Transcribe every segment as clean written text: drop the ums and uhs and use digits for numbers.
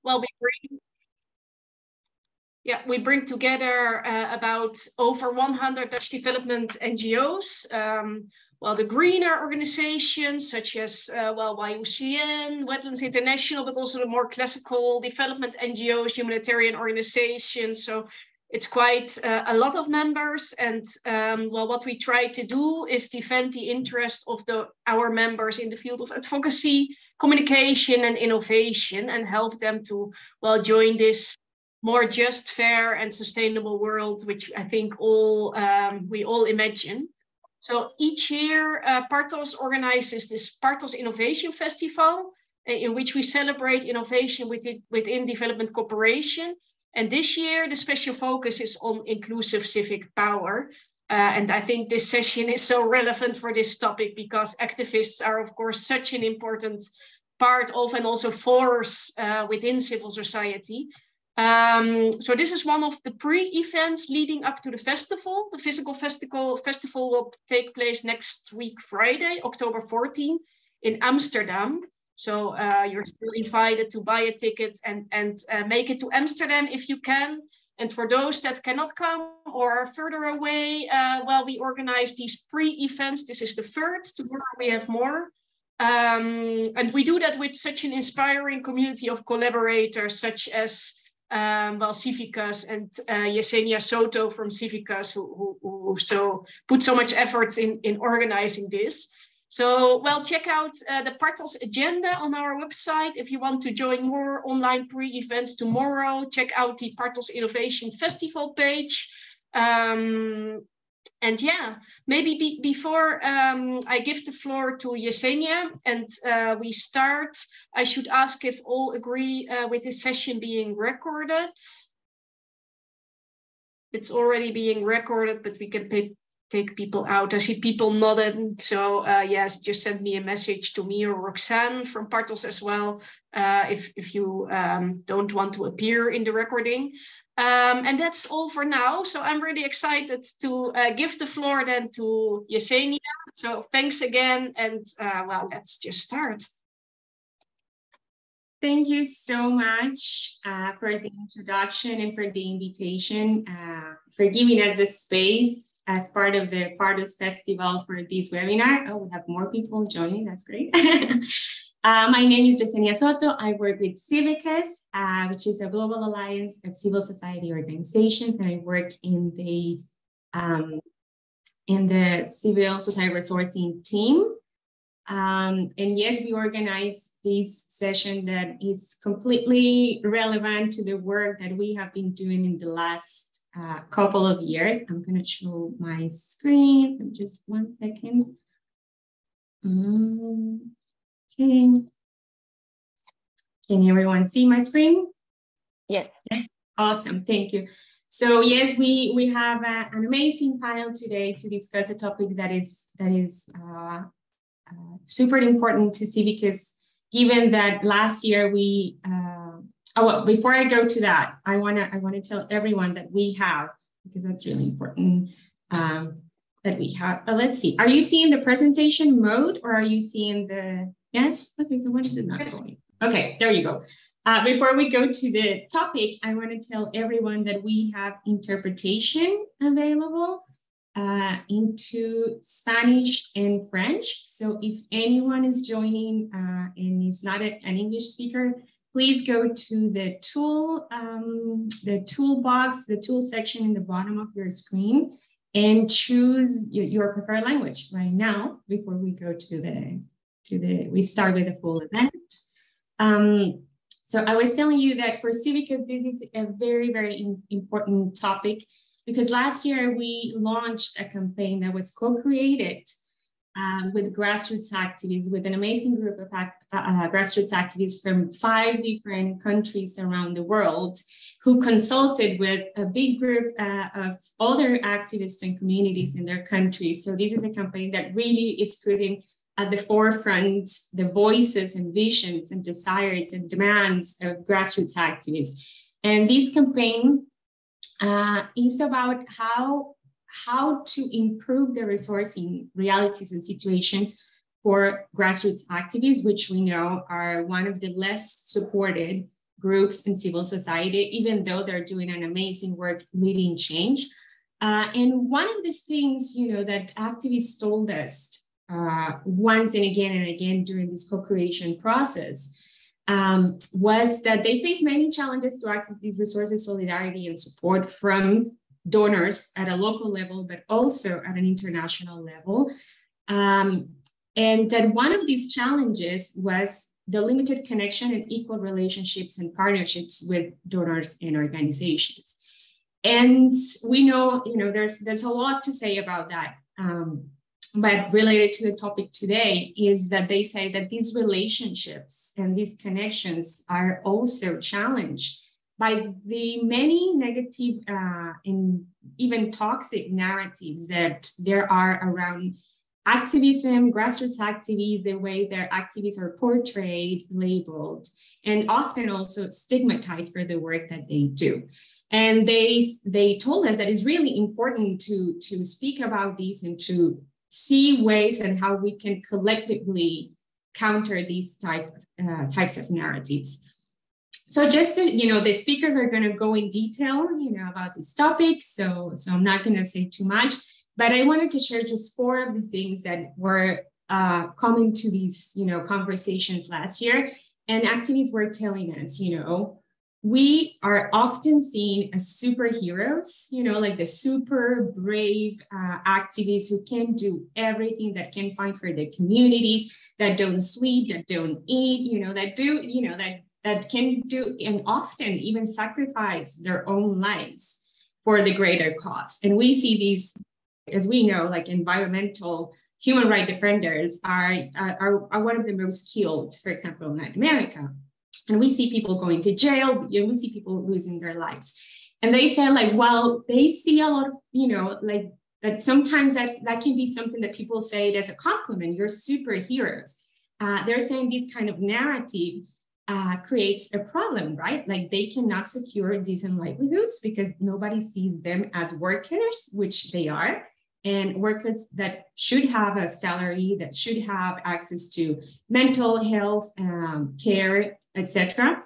well, we bring together about over 100 Dutch development NGOs. Well, the greener organizations such as YUCN, Wetlands International, but also the more classical development NGOs, humanitarian organizations. So it's quite a lot of members. And well, what we try to do is defend the interest of our members in the field of advocacy, communication, and innovation, and help them to, well, join this more just, fair, and sustainable world, which I think we all imagine. So each year, Partos organizes this Partos Innovation Festival, in which we celebrate innovation within development cooperation. And this year, the special focus is on inclusive civic power. And I think this session is so relevant for this topic because activists are, of course, such an important part of and also force within civil society. So this is one of the pre-events leading up to the festival. The physical festival will take place next week, Friday, October 14, in Amsterdam. So you're still invited to buy a ticket and make it to Amsterdam if you can. And for those that cannot come or are further away, well, we organize these pre-events. This is the third. Tomorrow we have more. And we do that with such an inspiring community of collaborators, such as well, Civicus and Yesenia Soto from Civicus, who put so much effort in organizing this. So, well, check out the Partos agenda on our website. If you want to join more online pre-events tomorrow, check out the Partos Innovation Festival page. And yeah, maybe before I give the floor to Yesenia and we start, I should ask if all agree with this session being recorded. It's already being recorded, but we can take people out. I see people nodding. So yes, just send me a message to me or Roxanne from Partos as well, if you don't want to appear in the recording. And that's all for now. So I'm really excited to give the floor then to Yesenia. So thanks again. And well, let's just start. Thank you so much for the introduction and for the invitation, for giving us the space as part of the Partos Festival for this webinar. Oh, we have more people joining. That's great. My name is Yesenia Soto. I work with Civicus, which is a global alliance of civil society organizations, and I work in the civil society resourcing team. And yes, we organize this session that is completely relevant to the work that we have been doing in the last couple of years. I'm going to show my screen. Just 1 second. Okay. Can everyone see my screen? Yes. Yes. Awesome. Thank you. So yes, we have an amazing panel today to discuss a topic that is super important to Civicus, given that last year we. Well, before I go to that, I wanna tell everyone that we have, because that's really important. That we have. Let's see. Are you seeing the presentation mode, or are you seeing the? Yes. Okay. So what is it not going? Okay. There you go. Before we go to the topic, I want to tell everyone that we have interpretation available into Spanish and French. So if anyone is joining and is not an English speaker, please go to the toolbox, the tool section in the bottom of your screen, and choose your preferred language right now before we go we start with the full event. So I was telling you that for Civicus, this is a very, very important topic, because last year we launched a campaign that was co-created with grassroots activists, with an amazing group of grassroots activists from 5 different countries around the world, who consulted with a big group of other activists and communities in their countries. So this is a campaign that really is putting at the forefront the voices and visions and desires and demands of grassroots activists. And this campaign is about how to improve the resourcing realities and situations for grassroots activists, which we know are one of the less supported groups in civil society, even though they're doing an amazing work leading change. And one of the things, that activists told us once and again during this co-creation process was that they face many challenges to access these resources, solidarity, and support from donors at a local level, but also at an international level. And that one of these challenges was the limited connection and equal relationships and partnerships with donors and organizations. And we know, there's a lot to say about that. But related to the topic today is that they say that these relationships and these connections are also challenged by the many negative and even toxic narratives that there are around activism, grassroots activities, the way their activities are portrayed, labeled, and often also stigmatized for the work that they do. And they told us that it's really important to speak about these and to see ways and how we can collectively counter these types of narratives. So just to, the speakers are going to go in detail, about this topic. So I'm not going to say too much, but I wanted to share just 4 of the things that were coming to these, conversations last year. And activists were telling us, we are often seen as superheroes, like the super brave activists who can do everything, that can fight for their communities, that don't sleep, that don't eat, that can do and often even sacrifice their own lives for the greater cause. And we see these, as we know, like environmental human rights defenders are one of the most killed, for example, in Latin America. And we see people going to jail, we see people losing their lives. And they say, they see a lot of, that sometimes that can be something that people say as a compliment, you're superheroes. They're saying this kind of narrative creates a problem, right? Like they cannot secure decent livelihoods because nobody sees them as workers, which they are, and workers that should have a salary, that should have access to mental health care, etc.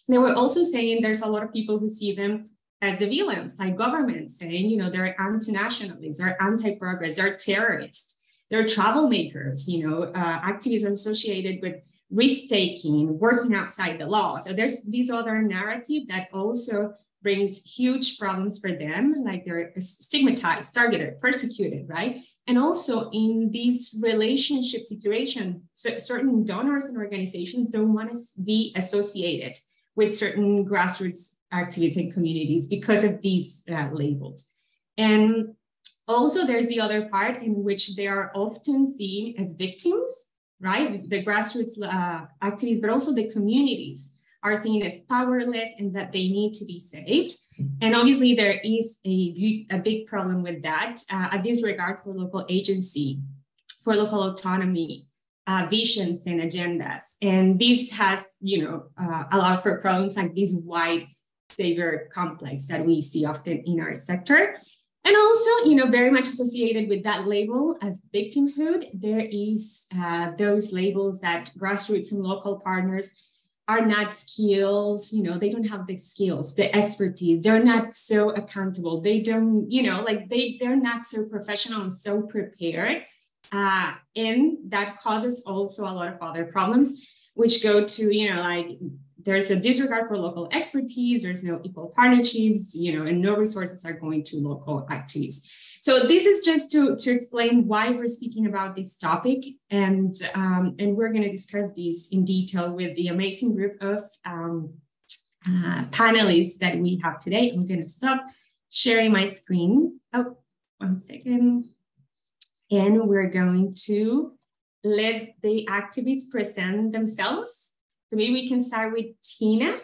They were also saying there's a lot of people who see them as the villains, like governments saying, they're anti-nationalists, they're anti-progress, they're terrorists, they're troublemakers, activists associated with risk-taking, working outside the law. So there's this other narrative that also brings huge problems for them, like they're stigmatized, targeted, persecuted, right? And also in these relationship situations, certain donors and organizations don't want to be associated with certain grassroots activities and communities because of these labels. And also there's the other part in which they are often seen as victims, right? The grassroots activities, but also the communities are seen as powerless and that they need to be saved. And obviously there is a big problem with that, a disregard for local agency, for local autonomy, visions and agendas. And this has, allowed for problems like this white savior complex that we see often in our sector. And also, very much associated with that label of victimhood, there is those labels that grassroots and local partners are not skilled, they don't have the skills, the expertise, they're not so accountable, they don't, they're not so professional and so prepared. And that causes also a lot of other problems, which go to, there's a disregard for local expertise, there's no equal partnerships, and no resources are going to local activities. So this is just to explain why we're speaking about this topic, and we're going to discuss this in detail with the amazing group of panelists that we have today. I'm going to stop sharing my screen. Oh, 1 second. And we're going to let the activists present themselves. So maybe we can start with Tina.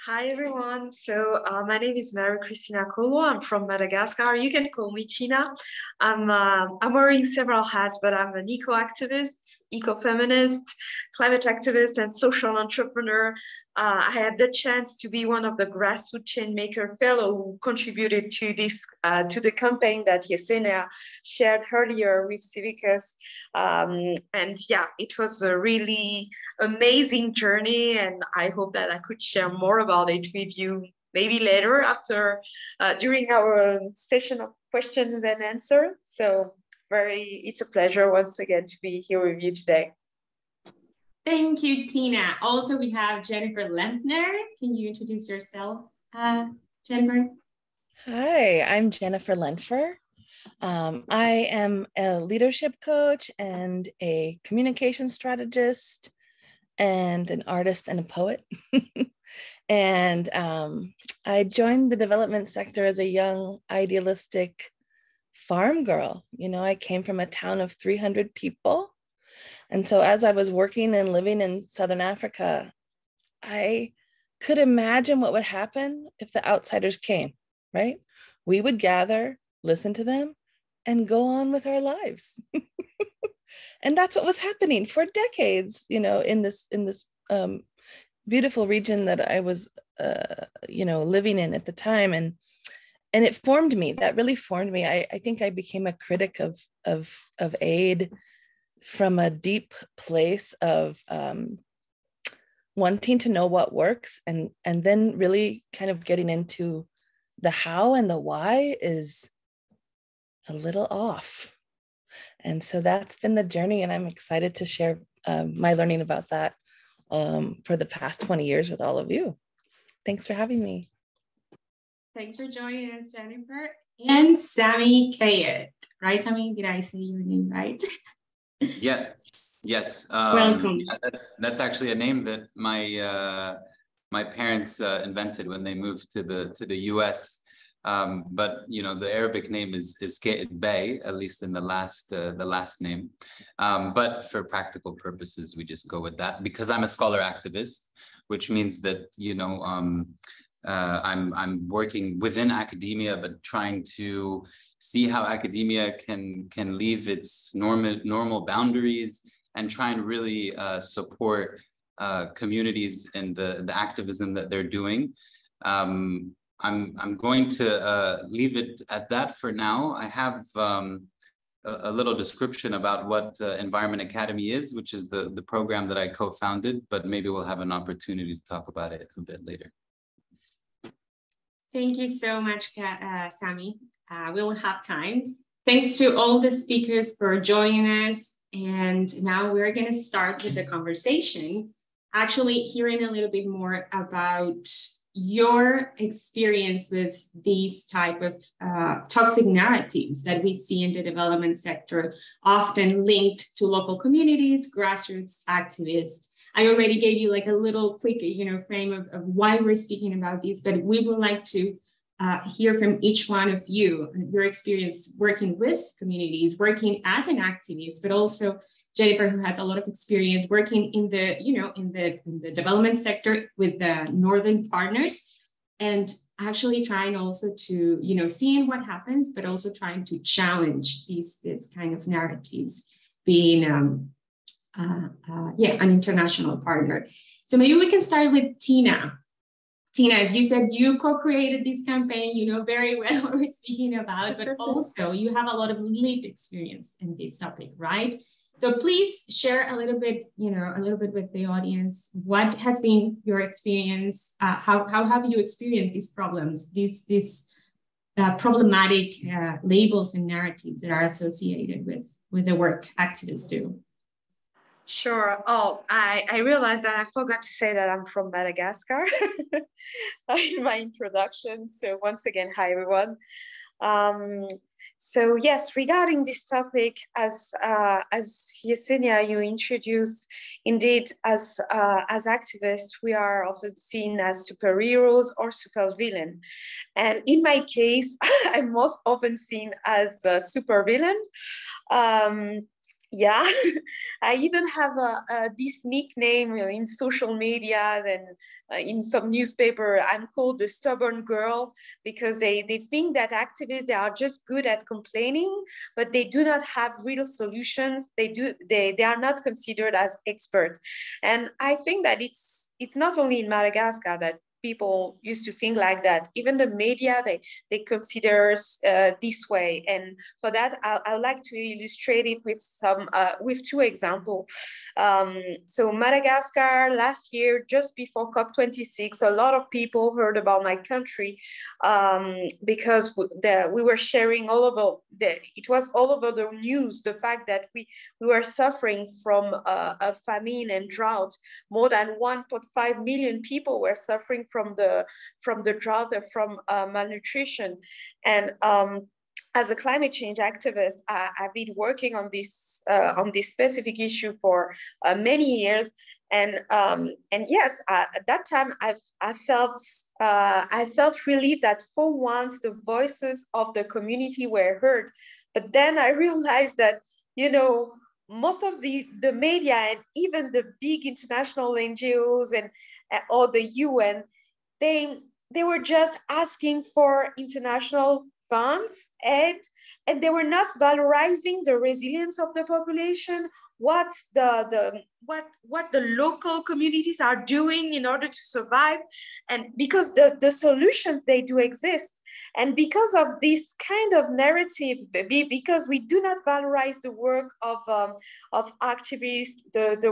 Hi everyone. So my name is Mary Cristina Colo. I'm from Madagascar. You can call me Tina. I'm wearing several hats, but I'm an eco-activist, eco-feminist, climate activist, and social entrepreneur. I had the chance to be one of the grassroots Chainmaker fellow who contributed to this to the campaign that Yesenia shared earlier with Civicus. And yeah, it was a really amazing journey, and I hope that I could share more about it with you maybe later after during our session of questions and answers. So it's a pleasure once again to be here with you today. Thank you, Tina. Also, we have Jennifer Lentner. Can you introduce yourself, Jennifer? Hi, I'm Jennifer Lentfer. I am a leadership coach and a communication strategist and an artist and a poet. And I joined the development sector as a young, idealistic farm girl. You know, I came from a town of 300 people. And so as I was working and living in Southern Africa, I could imagine what would happen if the outsiders came, right? We would gather, listen to them, and go on with our lives. And that's what was happening for decades, you know, in this beautiful region that I was, you know, living in at the time. And it formed me. That really formed me. I think I became a critic of aid from a deep place of wanting to know what works, and then really kind of getting into the how and the why is a little off. And so that's been the journey, and I'm excited to share my learning about that for the past 20 years with all of you. Thanks for having me. Thanks for joining us, Jennifer. And Sami Kayet, right, Sami? Did I say your name right? Yes. Welcome. Yeah, that's actually a name that my parents invented when they moved to the US. But you know, the Arabic name is Kayet Bey, at least in the last name. But for practical purposes, we just go with that because I'm a scholar activist, which means that, you know, I'm working within academia, but trying to see how academia can leave its normal boundaries and try and really support communities in the activism that they're doing. I'm going to leave it at that for now. I have a little description about what Environment Academy is, which is the program that I co-founded, but maybe we'll have an opportunity to talk about it a bit later. Thank you so much, Sami. We will have time. Thanks to all the speakers for joining us. And now we're going to start with the conversation, actually hearing a little bit more about your experience with these type of toxic narratives that we see in the development sector, often linked to local communities, grassroots activists. I already gave you like a little quick, you know, frame of why we're speaking about these, but we would like to hear from each one of you, your experience working with communities, working as an activist, but also Jennifer, who has a lot of experience working in the, you know, in the development sector with the Northern partners, and actually trying also to, you know, seeing what happens, but also trying to challenge these kind of narratives, being an international partner. So maybe we can start with Tina. Tina, as you said, you co-created this campaign, you know very well what we're speaking about, but also you have a lot of lived experience in this topic, right? So please share a little bit, you know, a little bit with the audience. What has been your experience? How have you experienced these problems, these problematic labels and narratives that are associated with the work activists do? Sure. Oh, I realized that I forgot to say that I'm from Madagascar in my introduction. So once again, hi everyone. So yes, regarding this topic, as Yesenia, you introduced, indeed, as activists, we are often seen as superheroes or supervillain. And in my case, I'm most often seen as a supervillain. yeah, I even have this nickname in social media and in some newspaper. I'm called the stubborn girl because they think that activists, they are just good at complaining, but they do not have real solutions. They are not considered as experts. And I think that it's not only in Madagascar that people used to think like that. Even the media, they consider this way. And for that, I would like to illustrate it with two examples. So Madagascar last year, just before COP26, a lot of people heard about my country because we were sharing it was all over the news, the fact that we were suffering from a famine and drought. More than 1.5 million people were suffering from the drought and from malnutrition. And as a climate change activist, I've been working on this specific issue for many years, and yes, at that time I felt relieved that for once the voices of the community were heard. But then I realized that, you know, most of the media and even the big international NGOs and or the UN, they were just asking for international funds, aid, and they were not valorizing the resilience of the population, what the local communities are doing in order to survive. And because the solutions, they do exist. And because of this kind of narrative, because we do not valorize the work of activists, the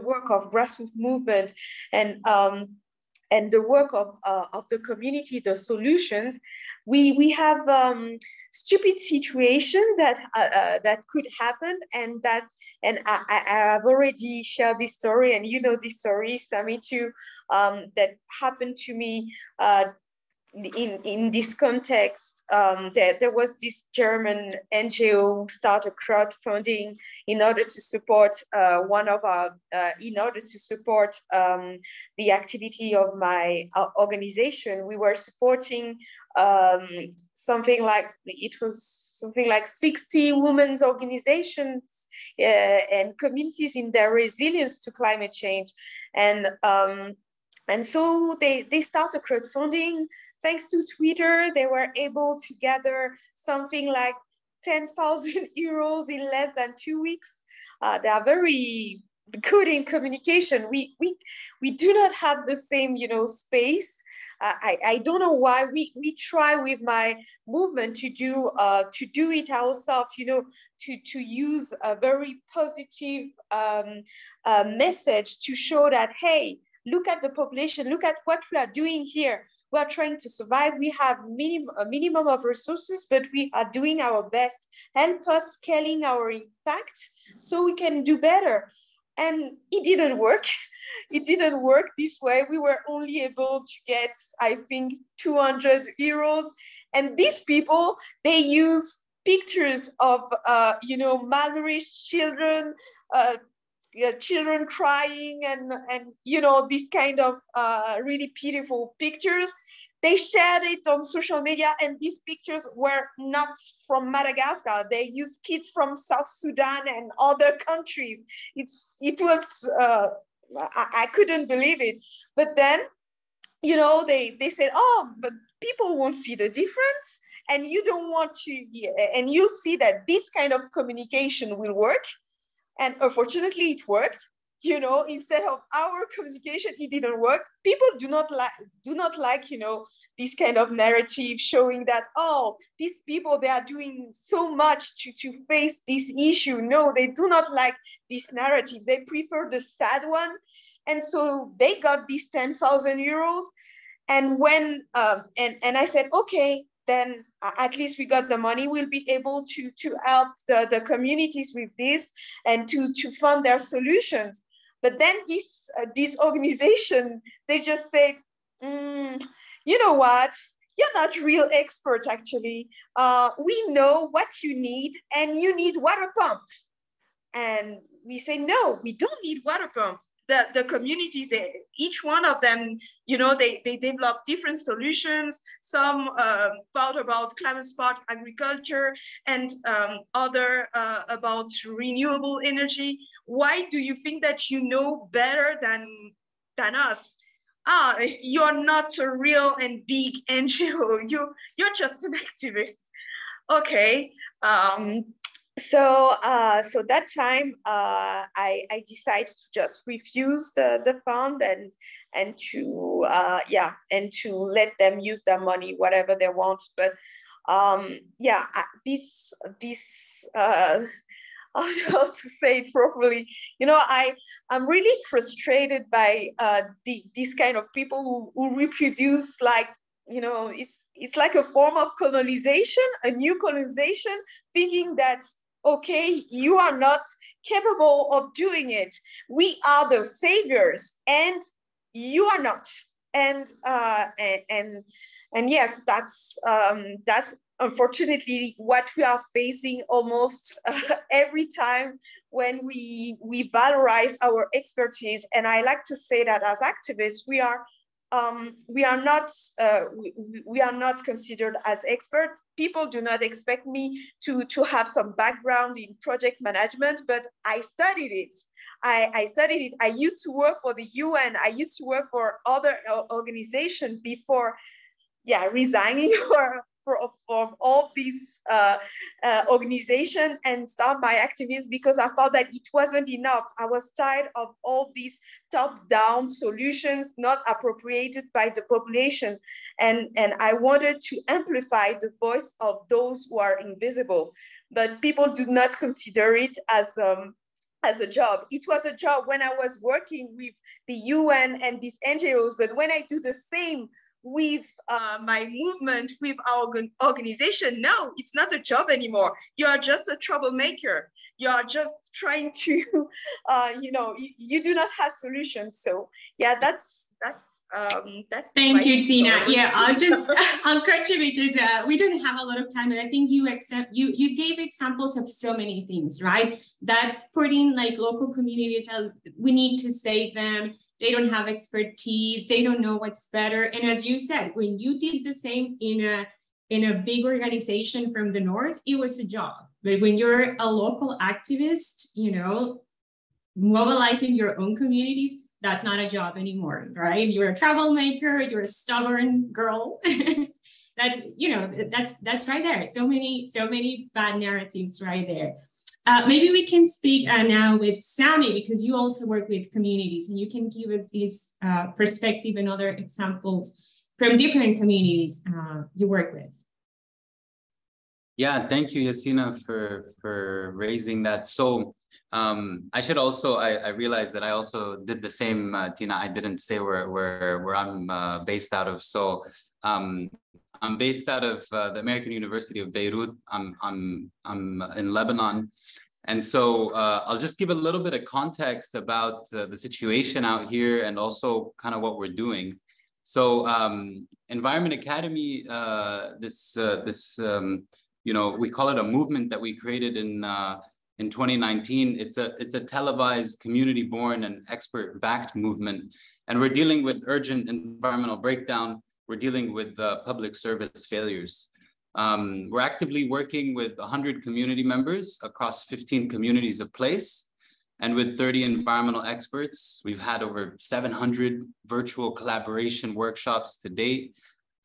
work of grassroots movement, and the work of the community, the solutions, we have stupid situation that could happen, and I have already shared this story, and you know this story, Sami, too, that happened to me in this context. There was this German NGO started crowdfunding in order to support the activity of my organization. We were supporting something like 60 women's organizations and communities in their resilience to climate change. And so they started crowdfunding. Thanks to Twitter, they were able to gather something like 10,000 euros in less than 2 weeks. They are very good in communication. We do not have the same, space. I don't know why we try with my movement to do it ourselves, to use a very positive message to show that, hey, look at the population, look at what we are doing here. We are trying to survive. We have a minimum of resources, but we are doing our best. Help us scaling our impact so we can do better. And it didn't work. It didn't work this way. We were only able to get, I think, 200 euros. And these people, they use pictures of, malnourished children, children crying and these kind of really pitiful pictures. They shared it on social media, and these pictures were not from Madagascar. They used kids from South Sudan and other countries. It was I couldn't believe it. But then they said, oh, but people won't see the difference, and you don't want to, and you'll see that this kind of communication will work. And unfortunately, it worked. Instead of our communication, it didn't work. People do not like, this kind of narrative showing that, oh, these people, they are doing so much to face this issue. No, they do not like this narrative. They prefer the sad one. And so they got these 10,000 euros. And when, and I said, okay, then at least we got the money. We'll be able to help the communities with this and to fund their solutions. But then this organization, they just said, you know what? You're not real expert, actually. We know what you need, and you need water pumps. And we say, no, we don't need water pumps. the communities, each one of them, they develop different solutions. Some thought about climate smart agriculture, and other about renewable energy. Why do you think that you know better than us? You're not a real and big NGO. You're just an activist. Okay. So that time, I decided to just refuse the fund and to let them use their money whatever they want. But how to say it properly, I'm really frustrated by these kind of people who reproduce, like, it's like a form of colonization, a new colonization, thinking that, okay, you are not capable of doing it. We are the saviors, and you are not. And yes, that's unfortunately what we are facing almost every time when we valorize our expertise. And I like to say that as activists, we are not considered as experts. People do not expect me to have some background in project management, but I studied it. I studied it. I used to work for the UN. I used to work for other organizations before, resigning from all these organizations and start my activism, because I thought that it wasn't enough. I was tired of all these top-down solutions not appropriated by the population, and I wanted to amplify the voice of those who are invisible. But people do not consider it as a job. It was a job when I was working with the UN and these NGOs, but when I do the same with my movement, with our organization, no, it's not a job anymore. You are just a troublemaker. You are just trying to, you do not have solutions. So yeah, that's Thank you, Tina. Yeah, I'll cut you because we don't have a lot of time, and I think you gave examples of so many things, right? That putting like local communities, we need to save them. They don't have expertise. They don't know what's better. And as you said, when you did the same in a big organization from the north, it was a job. But when you're a local activist, mobilizing your own communities, that's not a job anymore, right? You're a troublemaker. You're a stubborn girl. That's right there. So many bad narratives right there. Maybe we can speak now with Sammy, because you also work with communities, and you can give us this perspective and other examples from different communities you work with. Yeah, thank you, Yassina, for raising that. So I should also, I realized that I also did the same, Tina. I didn't say where I'm based out of. So I'm based out of the American University of Beirut. I'm in Lebanon. And so I'll just give a little bit of context about the situation out here and also kind of what we're doing. So Environment Academy, we call it a movement that we created in 2019. It's a televised, community-born and expert-backed movement. And we're dealing with urgent environmental breakdown. We're dealing with public service failures. We're actively working with 100 community members across 15 communities of place, and with 30 environmental experts. We've had over 700 virtual collaboration workshops to date.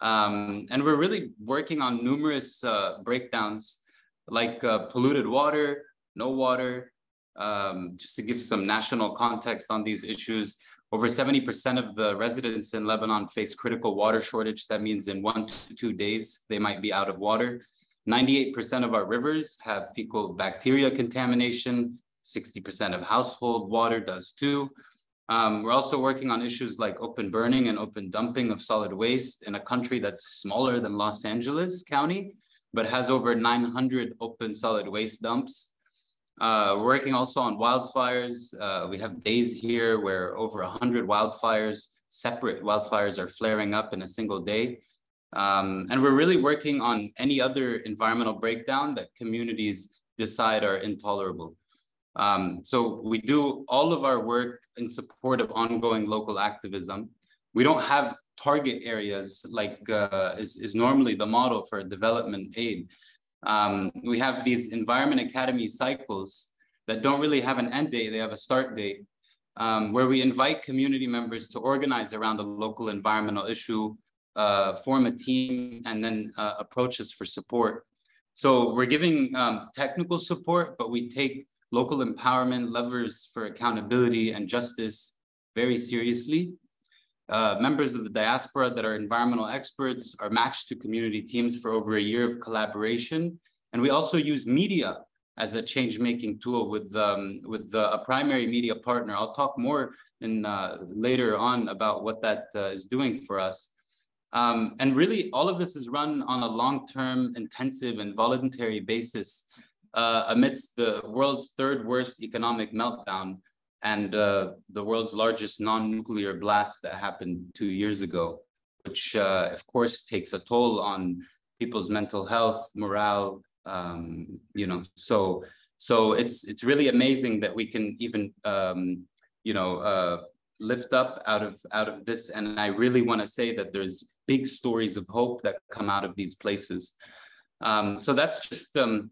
And we're really working on numerous breakdowns, like polluted water, no water. Just to give some national context on these issues, over 70% of the residents in Lebanon face critical water shortage. That means in 1 to 2 days, they might be out of water. 98% of our rivers have fecal bacteria contamination. 60% of household water does too. We're also working on issues like open burning and open dumping of solid waste in a country that's smaller than Los Angeles County, but has over 900 open solid waste dumps. We're working also on wildfires. We have days here where over 100 wildfires, separate wildfires, are flaring up in a single day. And we're really working on any other environmental breakdown that communities decide are intolerable. So we do all of our work in support of ongoing local activism. We don't have target areas like is normally the model for development aid. We have these Environment Academy cycles that don't really have an end date, they have a start date, where we invite community members to organize around a local environmental issue, form a team, and then approach us for support. So we're giving technical support, but we take local empowerment, levers for accountability and justice very seriously. Members of the diaspora that are environmental experts are matched to community teams for over a year of collaboration. And we also use media as a change-making tool with a primary media partner. I'll talk more later on about what that is doing for us. And really, all of this is run on a long-term, intensive, and voluntary basis amidst the world's third worst economic meltdown and the world's largest non-nuclear blast that happened 2 years ago, which of course takes a toll on people's mental health, morale, you know. So it's really amazing that we can even you know, lift up out of this. And I really want to say that there's big stories of hope that come out of these places. So that's just a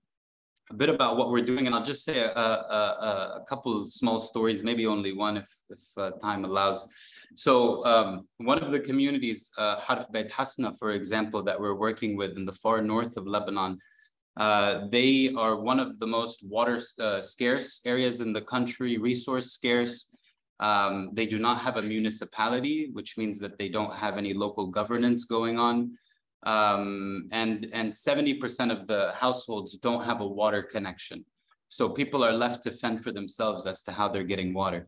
bit about what we're doing, and I'll just say a couple of small stories, maybe only one if time allows. So one of the communities, Harf Beit Hasna, for example, that we're working with in the far north of Lebanon, they are one of the most water scarce areas in the country, resource scarce. They do not have a municipality, which means that they don't have any local governance going on. And 70% of the households don't have a water connection. So people are left to fend for themselves as to how they're getting water.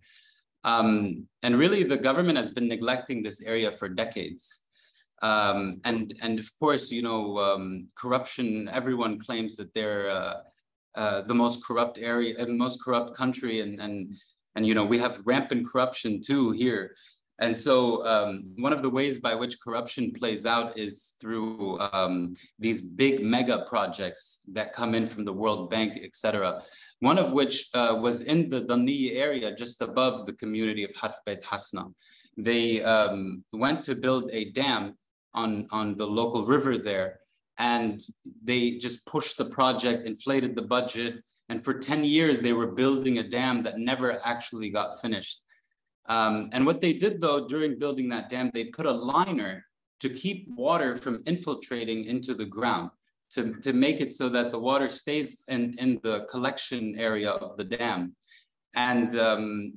And really the government has been neglecting this area for decades. And of course, you know, corruption, everyone claims that they're the most corrupt area, the most corrupt country. And you know, we have rampant corruption too here. And so one of the ways by which corruption plays out is through these big mega projects that come in from the World Bank, etc. One of which was in the Daniya area just above the community of Harf Beit Hasna. They went to build a dam on the local river there, and they just pushed the project, inflated the budget, and for 10 years they were building a dam that never actually got finished. And what they did, though, during building that dam, they put a liner to keep water from infiltrating into the ground, to make it so that the water stays in the collection area of the dam. And,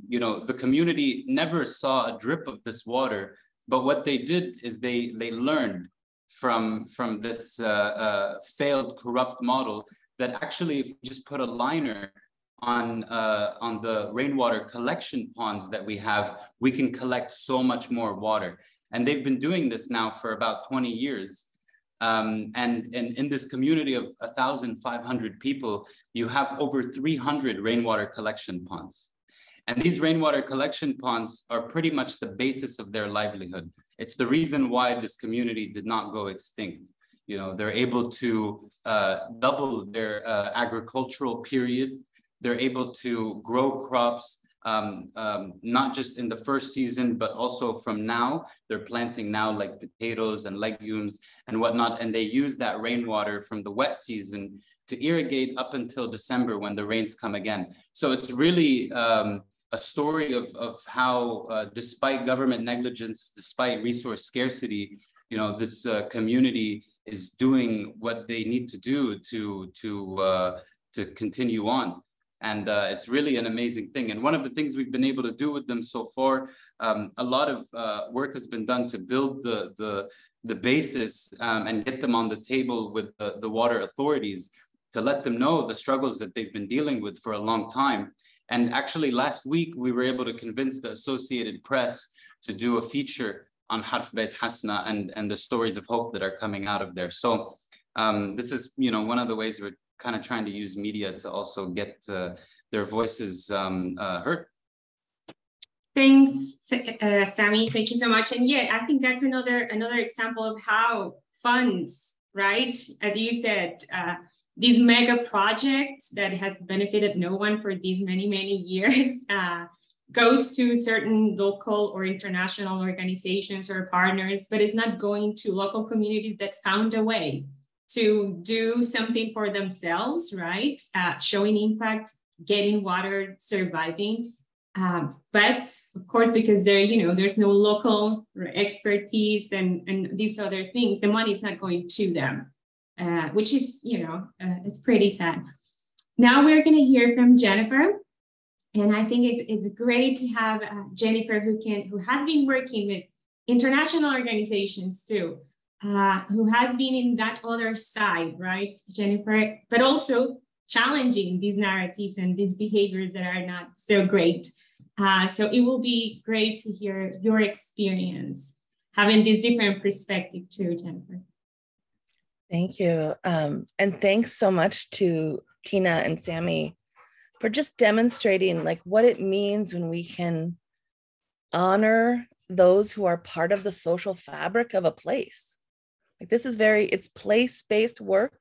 you know, the community never saw a drip of this water. But what they did is they learned from this failed corrupt model that actually if you just put a liner on the rainwater collection ponds that we have, we can collect so much more water. And they've been doing this now for about 20 years. And in this community of 1,500 people, you have over 300 rainwater collection ponds. And these rainwater collection ponds are pretty much the basis of their livelihood. It's the reason why this community did not go extinct. You know, they're able to double their agricultural period. They're able to grow crops, not just in the first season, but also from now. They're planting now like potatoes and legumes and whatnot. And they use that rainwater from the wet season to irrigate up until December when the rains come again. So it's really a story of how, despite government negligence, despite resource scarcity, you know, this community is doing what they need to do to continue on. And it's really an amazing thing. And one of the things we've been able to do with them so far, a lot of work has been done to build the basis and get them on the table with the water authorities to let them know the struggles that they've been dealing with for a long time. And actually last week, we were able to convince the Associated Press to do a feature on Harf Beit Hasna and the stories of hope that are coming out of there. So this is, you know, one of the ways we're kind of trying to use media to also get their voices heard. Thanks, Sami. Thank you so much. And yeah, I think that's another example of how funds, right? As you said, these mega projects that has benefited no one for these many, many years goes to certain local or international organizations or partners, but it's not going to local communities that found a way to do something for themselves, right? Showing impact, getting water, surviving. But of course, because there's no local expertise and these other things, the money is not going to them, which is, it's pretty sad. Now we're going to hear from Jennifer. And I think it's great to have Jennifer who has been working with international organizations too, who has been in that other side, right, Jennifer, but also challenging these narratives and these behaviors that are not so great. So it will be great to hear your experience, having this different perspective too, Jennifer. Thank you. And thanks so much to Tina and Sammy for just demonstrating like what it means when we can honor those who are part of the social fabric of a place. Like this is it's place-based work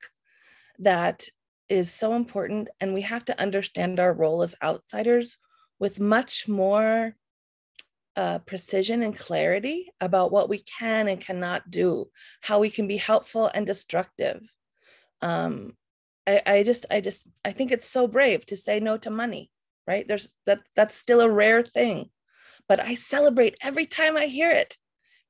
that is so important, and we have to understand our role as outsiders with much more precision and clarity about what we can and cannot do, how we can be helpful and destructive. I think it's so brave to say no to money, right? That's still a rare thing, but I celebrate every time I hear it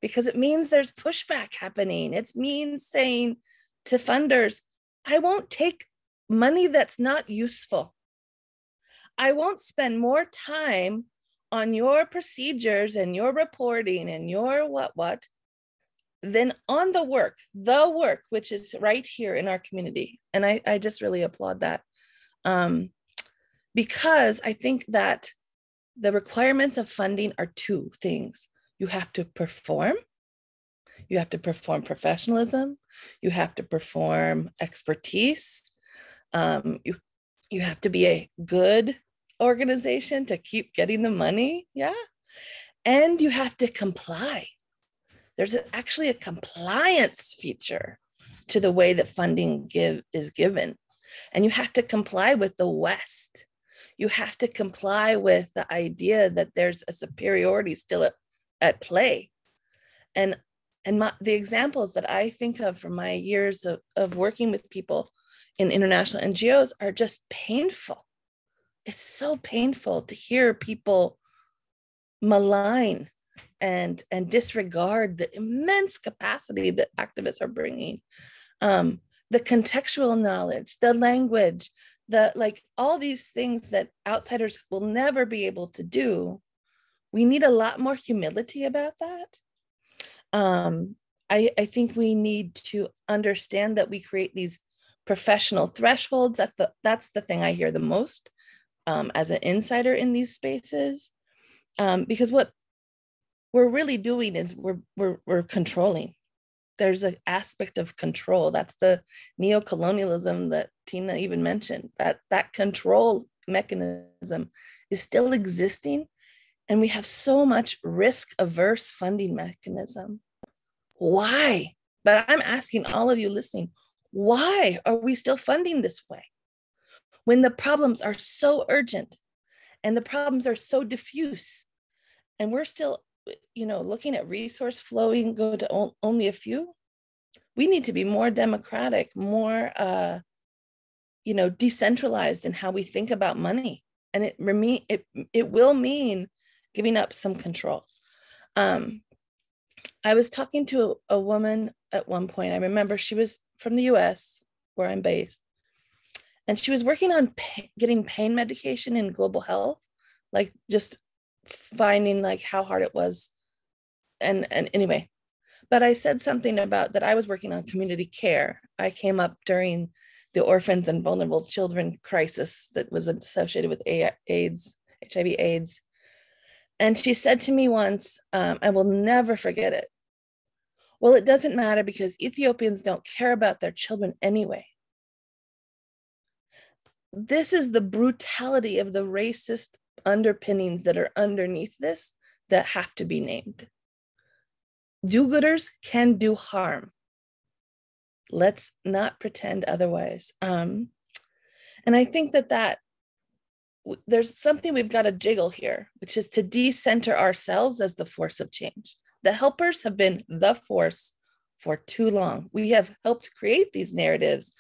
because it means there's pushback happening. It means saying to funders, I won't take money that's not useful. I won't spend more time on your procedures and your reporting and your what than on the work, which is right here in our community. And I just really applaud that because I think that the requirements of funding are two things. You have to perform professionalism, you have to perform expertise, you have to be a good organization to keep getting the money, and you have to comply. There's actually a compliance feature to the way that funding is given. And you have to comply with the West. You have to comply with the idea that there's a superiority still at play. And the examples that I think of from my years of working with people in international NGOs are just painful. It's so painful to hear people malign and disregard the immense capacity that activists are bringing. The contextual knowledge, the language, all these things that outsiders will never be able to do. We need a lot more humility about that. I think we need to understand that we create these professional thresholds. That's the thing I hear the most as an insider in these spaces, because what we're really doing is we're controlling. There's an aspect of control. That's the neocolonialism that Tina even mentioned. That control mechanism is still existing, and we have so much risk-averse funding mechanism. Why? But I'm asking all of you listening, why are we still funding this way? When the problems are so urgent and the problems are so diffuse, and we're still, looking at resource flowing go to only a few. We need to be more democratic, more, decentralized in how we think about money. And it will mean giving up some control. I was talking to a woman at one point. I remember she was from the US, where I'm based, and she was working on getting pain medication in global health, like just finding how hard it was. And anyway, but I said something about that I was working on community care. I came up during the orphans and vulnerable children crisis that was associated with HIV AIDS. And she said to me once, I will never forget it. Well, it doesn't matter because Ethiopians don't care about their children anyway. This is the brutality of the racist underpinnings that are underneath this that have to be named. Do-gooders can do harm. Let's not pretend otherwise. And I think that there's something we've got to jiggle here, which is to decenter ourselves as the force of change. The helpers have been the force for too long. We have helped create these narratives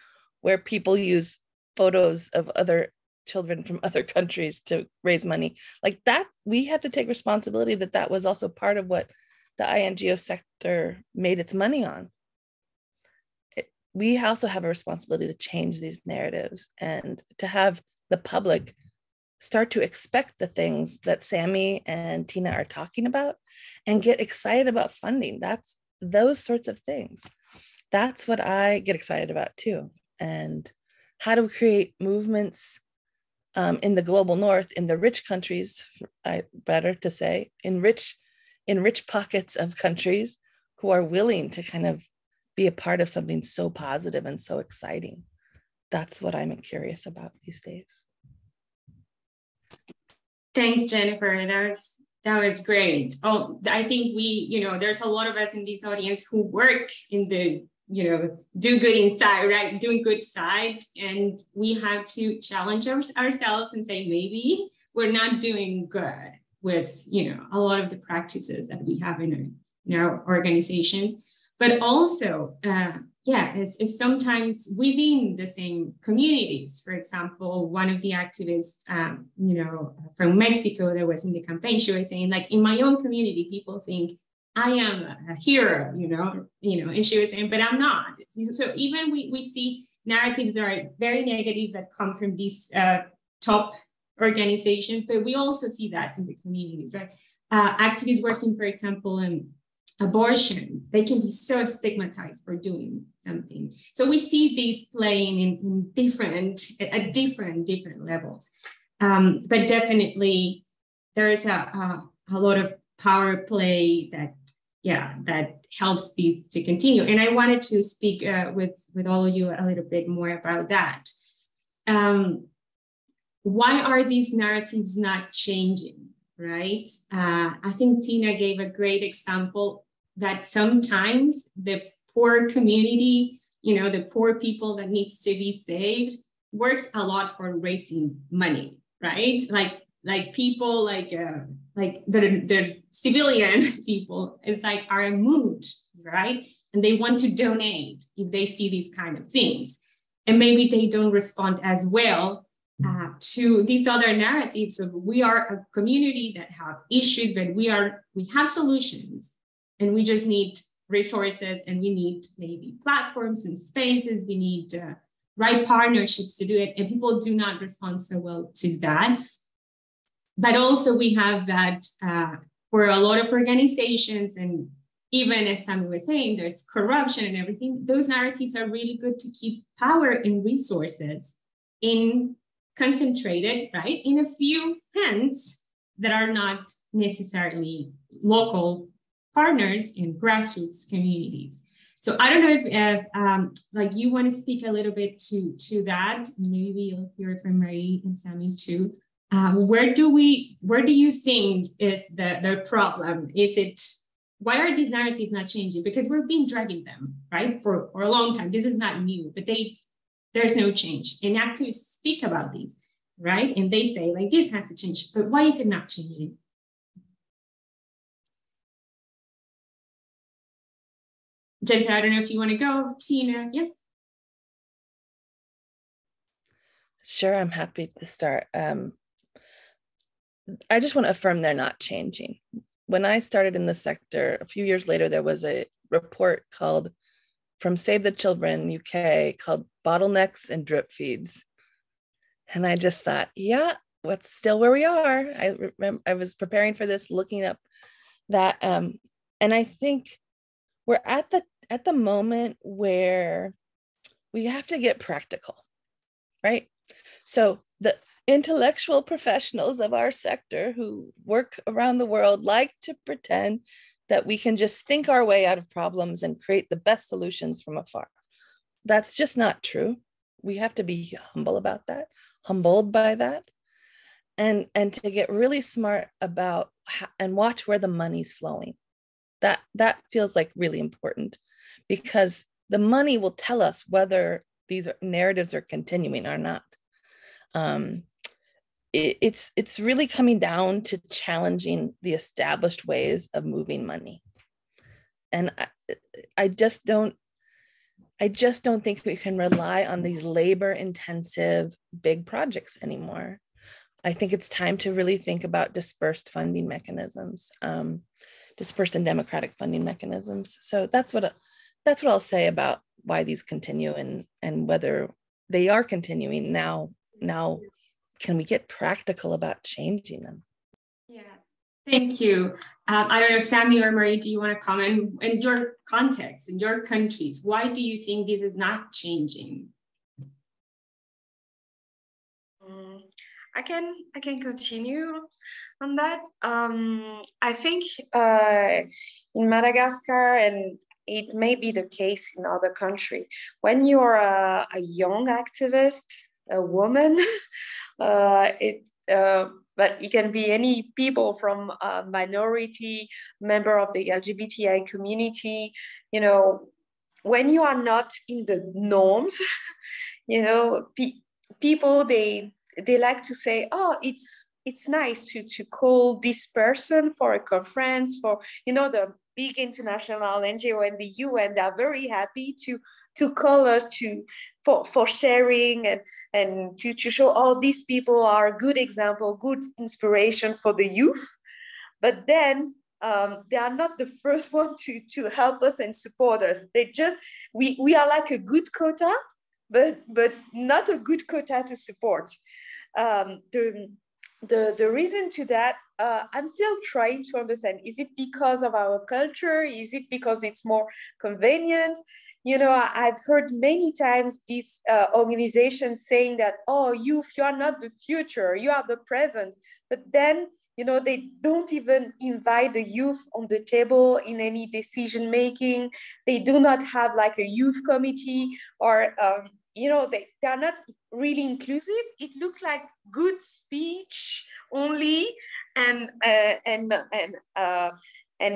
where people use photos of other children from other countries to raise money. Like that, we have to take responsibility that was also part of what the NGO sector made its money on. We also have a responsibility to change these narratives and to have the public start to expect the things that Sammy and Tina are talking about and get excited about funding. That's those sorts of things. That's what I get excited about too. And how to create movements in the global north, in the rich countries, better to say, in rich pockets of countries who are willing to kind of be a part of something so positive and so exciting. That's what I'm curious about these days. Thanks, Jennifer. That was great. Oh, I think there's a lot of us in this audience who work in the, do good inside, right? Doing good side. And we have to challenge ourselves and say, maybe we're not doing good with, a lot of the practices that we have in our organizations. But also, it's sometimes within the same communities. For example, one of the activists, from Mexico that was in the campaign, she was saying, like, in my own community, people think I am a hero, and she was saying, but I'm not. So even we see narratives that are very negative that come from these top organizations, but we also see that in the communities, right? Activists working, for example, in abortion, they can be so stigmatized for doing something. So we see these playing in different levels. But definitely there is a lot of power play that helps these to continue. And I wanted to speak with all of you a little bit more about that. Why are these narratives not changing, right? I think Tina gave a great example that sometimes the poor community, the poor people that needs to be saved, works a lot for raising money, right? Like people like the civilian people is like are moved, right? And they want to donate if they see these kind of things. And maybe they don't respond as well to these other narratives of we are a community that have issues, but we have solutions. And we just need resources, and we need maybe platforms and spaces. We need right partnerships to do it. And people do not respond so well to that. But also we have that for a lot of organizations, and even as Sammy was saying, there's corruption and everything. Those narratives are really good to keep power and resources concentrated, right, in a few hands that are not necessarily local partners in grassroots communities. So I don't know if you want to speak a little bit to that. Maybe you'll hear it from Marie and Sammy too. Where do you think is the problem? Why are these narratives not changing? Because we've been dragging them, right, for a long time. This is not new, but there's no change. And activists speak about these, right? And they say, like, this has to change, but why is it not changing? Jennifer, I don't know if you want to go. Tina, yeah. Sure, I'm happy to start. I just want to affirm they're not changing. When I started in the sector, a few years later, there was a report from Save the Children UK called Bottlenecks and Drip Feeds. And I just thought, yeah, what's still where we are. I remember I was preparing for this, looking up that, and I think we're at the moment where we have to get practical, right? So the intellectual professionals of our sector who work around the world like to pretend that we can just think our way out of problems and create the best solutions from afar. That's just not true. We have to be humbled by that, and to get really smart about and watch where the money's flowing. That feels like really important, because the money will tell us whether these narratives are continuing or not. It's really coming down to challenging the established ways of moving money. And I just don't think we can rely on these labor-intensive big projects anymore. I think it's time to really think about dispersed funding mechanisms, dispersed and democratic funding mechanisms. So that's what I'll say about why these continue and whether they are continuing now. Can we get practical about changing them? Yeah, thank you. I don't know, Sammy or Marie, do you want to comment in your context, in your countries? Why do you think this is not changing? I can continue on that. I think in Madagascar, and it may be the case in other countries, when you're a young activist, a woman, but it can be any people from a minority, member of the LGBTI community, you know, when you are not in the norms, you know, people, they like to say, oh, it's nice to call this person for a conference, for, you know, the big international NGO and the UN, they're very happy to call us for sharing and to show, oh, these people are a good example, good inspiration for the youth. But then they are not the first one to help us and support us. They just, we are like a good quota, but not a good quota to support. The reason to that, I'm still trying to understand. Is it because of our culture? Is it because it's more convenient? You know, I've heard many times these organizations saying that, oh, youth, you are not the future, you are the present. But then, you know, they don't even invite the youth on the table in any decision making. They do not have like a youth committee, or you know, they are not really inclusive. It looks like good speech only, and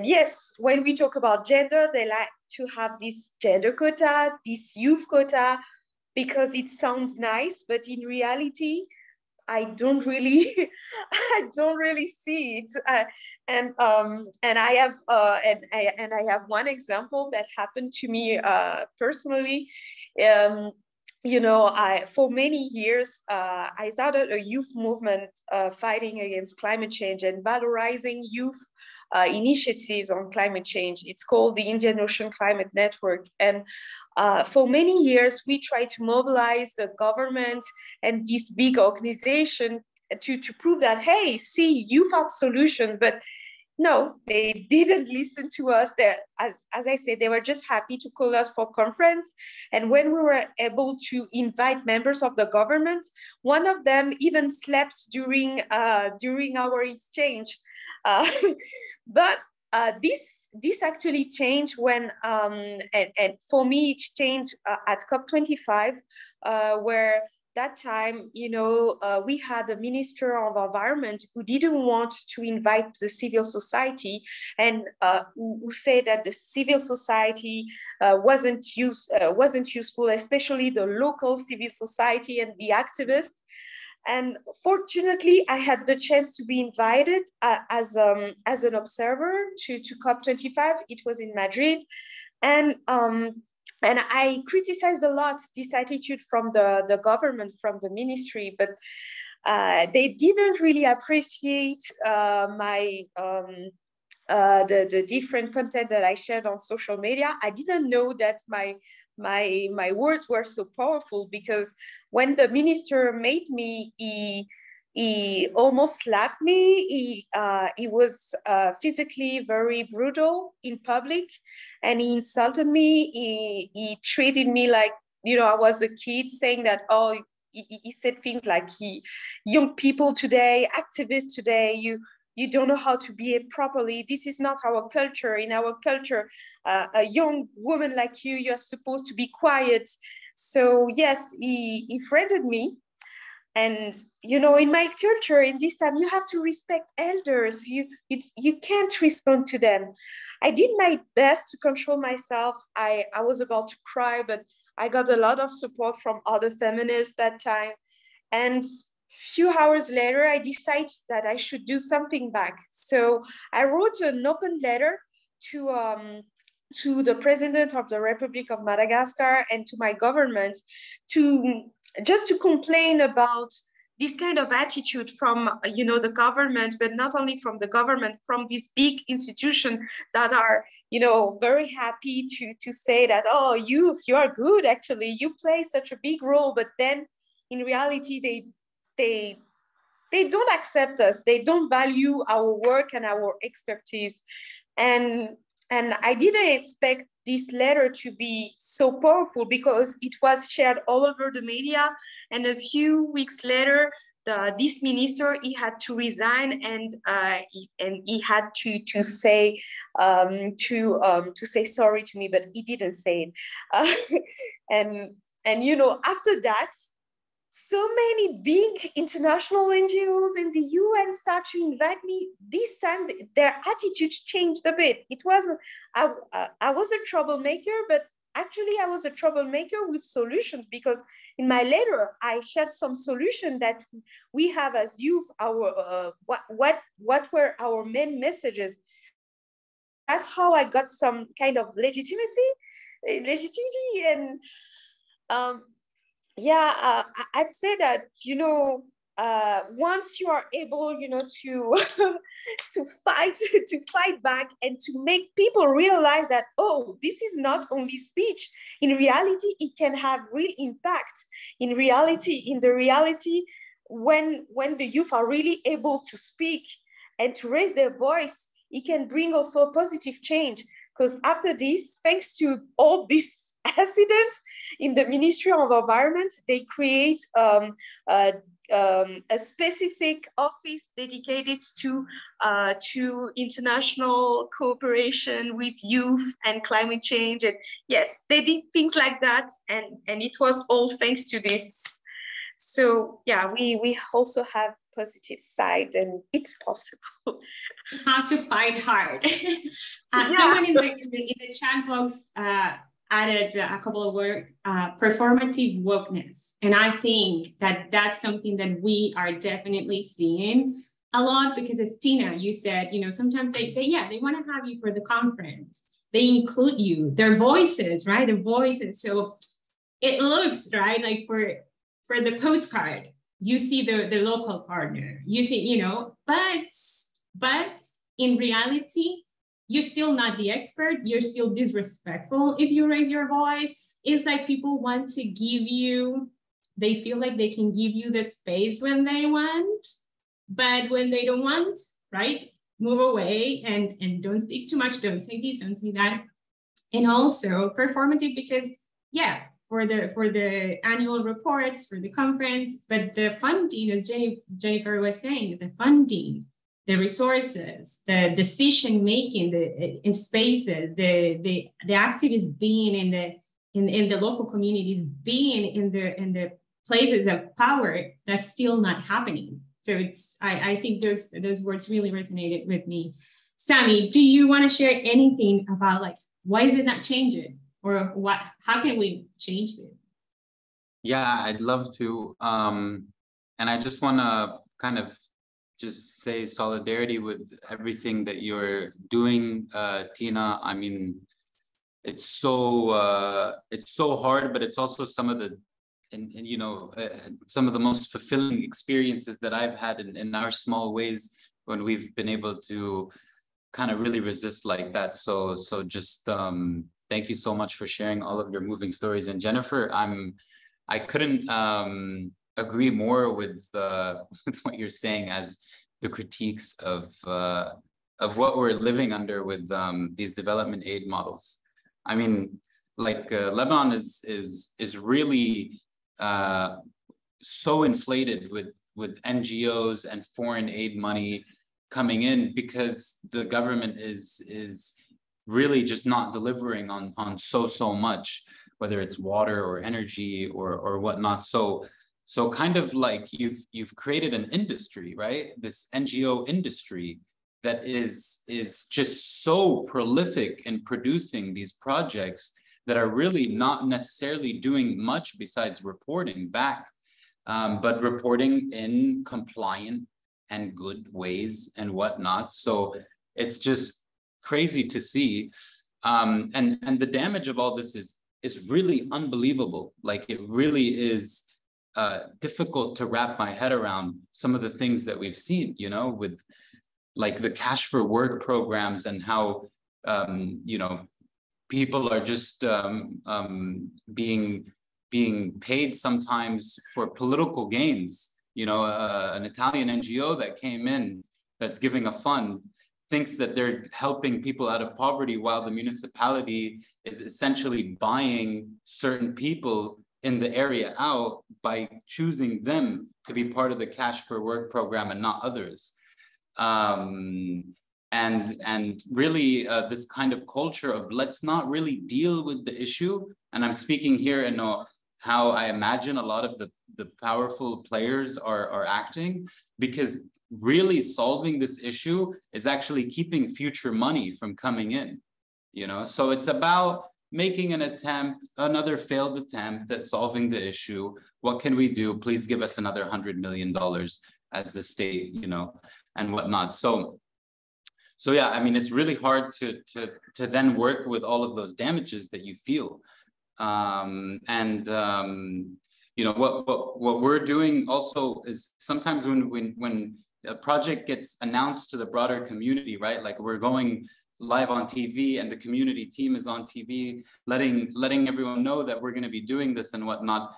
yes, when we talk about gender, they like to have this gender quota, this youth quota, because it sounds nice, but in reality, I don't really see it. And I have one example that happened to me personally. You know, for many years, I started a youth movement fighting against climate change and valorizing youth initiatives on climate change. It's called the Indian Ocean Climate Network. And for many years, we tried to mobilize the government and this big organization to prove that, hey, see, youth have solutions, but no, they didn't listen to us. As I said, they were just happy to call us for conference. And when we were able to invite members of the government, one of them even slept during our exchange. But this actually changed when, and for me, it changed at COP25, where that time, you know, we had a minister of environment who didn't want to invite the civil society, and who said that the civil society wasn't useful, especially the local civil society and the activists. And fortunately, I had the chance to be invited as an observer to COP25. It was in Madrid, and I criticized a lot this attitude from the government, from the ministry, but they didn't really appreciate the different content that I shared on social media. I didn't know that my words were so powerful, because when the minister made me, he almost slapped me. He was physically very brutal in public, and he insulted me. He treated me like, you know, I was a kid, saying that, oh, he said things like, young people today, activists today, you don't know how to behave properly. This is not our culture. In our culture, a young woman like you're supposed to be quiet. So yes, he threatened me. And, you know, in my culture, in this time, you have to respect elders. You can't respond to them. I did my best to control myself. I was about to cry, but I got a lot of support from other feminists that time. And few hours later, I decided that I should do something back. So I wrote an open letter to the President of the Republic of Madagascar and to my government just to complain about this kind of attitude from, you know, the government, but not only from the government, from these big institutions that are, you know, very happy to say that, oh, you are good, actually, you play such a big role, but then in reality, they don't accept us. They don't value our work and our expertise. And I didn't expect this letter to be so powerful because it was shared all over the media. And a few weeks later, this minister, he had to resign, and he had to say sorry to me, but he didn't say it. And you know, after that, so many big international NGOs and the UN start to invite me. This time, their attitudes changed a bit. It wasn't, I was a troublemaker, but actually I was a troublemaker with solutions, because in my letter, I shared some solutions that we have as youth, our what were our main messages. That's how I got some kind of legitimacy, and yeah, I'd say that, you know, once you are able, you know, to to fight back and to make people realize that, oh, this is not only speech. In reality, it can have real impact. In the reality, when the youth are really able to speak and to raise their voice, it can bring also a positive change. Because after this, thanks to all this accident in the Ministry of Environment, they create a specific office dedicated to international cooperation with youth and climate change. And yes, they did things like that, and it was all thanks to this. So yeah, we also have positive side, and it's possible. How to fight hard. Yeah. Someone in the chat box added a couple of words, performative wokeness. And I think that that's something that we are definitely seeing a lot, because as Tina, you said, you know, sometimes they want to have you for the conference. They include you, their voices, right? Their voices. So it looks, right, like for the postcard, you see the local partner, you see, you know, but in reality, you're still not the expert. You're still disrespectful if you raise your voice. It's like people want to give you, they feel like they can give you the space when they want, but when they don't want, right? Move away and don't speak too much. Don't say this, don't say that. And also performative, because yeah, for the annual reports, for the conference, but the funding, as Jennifer was saying, the funding, the resources, the decision making, in spaces, the activists being in the local communities, being in the places of power, that's still not happening. So it's I think those words really resonated with me. Sammy, do you want to share anything about, like, why is it not changing, or how can we change it? Yeah, I'd love to. And I just want to kind of just say solidarity with everything that you're doing, Tina. I mean, it's so hard, but it's also some of the, and you know, some of the most fulfilling experiences that I've had in our small ways when we've been able to kind of really resist like that. So just thank you so much for sharing all of your moving stories. And Jennifer, I couldn't agree more with what you're saying as the critiques of what we're living under with these development aid models. I mean, like Lebanon is really so inflated with NGOs and foreign aid money coming in, because the government is really just not delivering on so much, whether it's water or energy or whatnot. So So kind of like you've created an industry, right? This NGO industry that is just so prolific in producing these projects that are really not necessarily doing much besides reporting back, but reporting in compliant and good ways and whatnot. So it's just crazy to see. And the damage of all this is really unbelievable. Like, it really is difficult to wrap my head around some of the things that we've seen, you know, with like the cash for work programs and how, you know, people are just being paid sometimes for political gains. You know, an Italian NGO that came in that's giving a fund thinks that they're helping people out of poverty, while the municipality is essentially buying certain people in the area out by choosing them to be part of the cash for work program and not others. And really this kind of culture of let's not really deal with the issue. And I'm speaking here in how I imagine a lot of the powerful players are acting, because really solving this issue is actually keeping future money from coming in, you know? So it's about making an attempt, another failed attempt at solving the issue. What can we do? Please give us another $100 million as the state, you know, and whatnot. So yeah, I mean, it's really hard to then work with all of those damages that you feel. You know, what we're doing also is sometimes when a project gets announced to the broader community, right? Like, we're going live on TV and the community team is on TV, letting everyone know that we're going to be doing this and whatnot.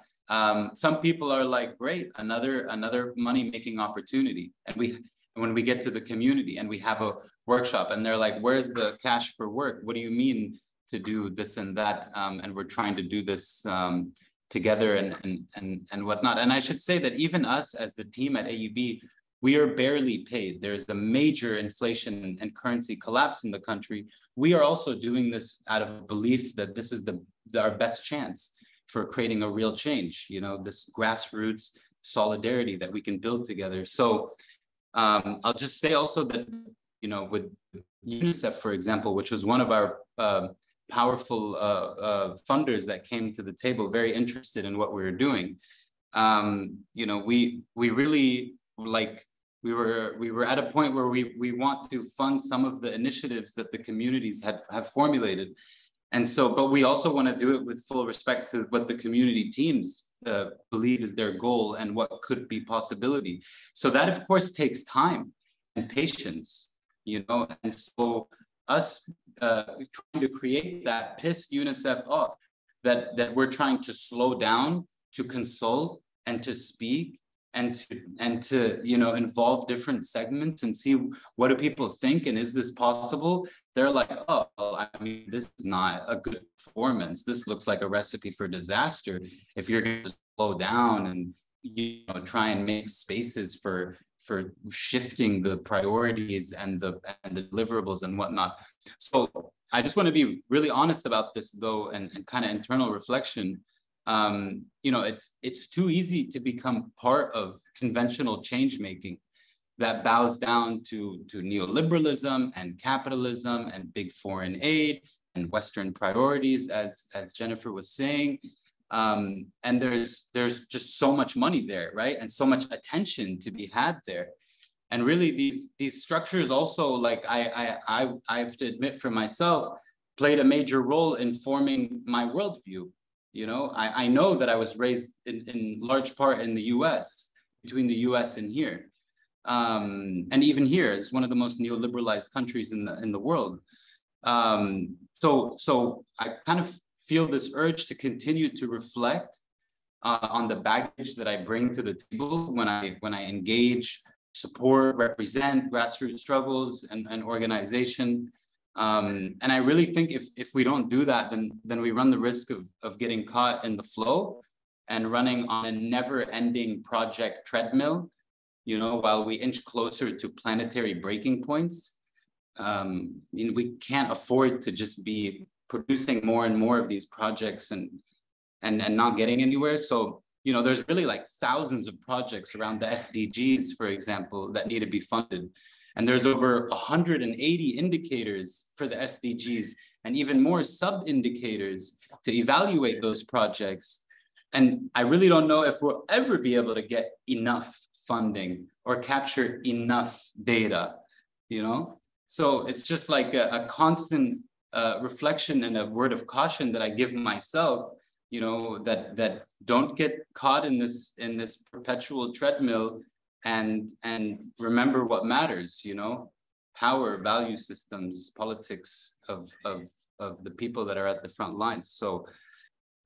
Some people are like, great, another money-making opportunity. And when we get to the community and we have a workshop and they're like, where's the cash for work? What do you mean to do this and that? And we're trying to do this together and whatnot. And I should say that even us as the team at AUB, we are barely paid. There's a major inflation and currency collapse in the country. We are also doing this out of belief that this is our best chance for creating a real change, you know, this grassroots solidarity that we can build together. So I'll just say also that, you know, with UNICEF, for example, which was one of our powerful funders that came to the table, very interested in what we were doing. You know, we really, like, we were at a point where we want to fund some of the initiatives that the communities have formulated. And so, but we also want to do it with full respect to what the community teams believe is their goal and what could be possibility. So that, of course, takes time and patience, you know. And so us trying to create that pissed UNICEF off, that we're trying to slow down, to consult and to speak and to you know, involve different segments and see what do people think and is this possible. They're like, oh, I mean, this is not a good performance. This looks like a recipe for disaster. If you're going to slow down and, you know, try and make spaces for shifting the priorities and the deliverables and whatnot. So I just want to be really honest about this, though, and kind of internal reflection. You know, it's too easy to become part of conventional change making that bows down to neoliberalism and capitalism and big foreign aid and Western priorities, as Jennifer was saying. And there's just so much money there, right? And so much attention to be had there. And really these structures also, like I have to admit for myself, played a major role in forming my worldview. You know, I know that I was raised in large part in the US, between the US and here. And even here, it's one of the most neoliberalized countries in the world. So I kind of feel this urge to continue to reflect on the baggage that I bring to the table when I engage, support, represent grassroots struggles and organization. And I really think if we don't do that, then we run the risk of getting caught in the flow and running on a never-ending project treadmill, you know, while we inch closer to planetary breaking points. We can't afford to just be producing more and more of these projects and not getting anywhere. So you know, there's really like thousands of projects around the SDGs, for example, that need to be funded. And there's over 180 indicators for the SDGs and even more sub-indicators to evaluate those projects. And I really don't know if we'll ever be able to get enough funding or capture enough data, you know? So it's just like a constant reflection and a word of caution that I give myself, you know, that don't get caught in this perpetual treadmill, and remember what matters, you know, power, value systems, politics of the people that are at the front lines. So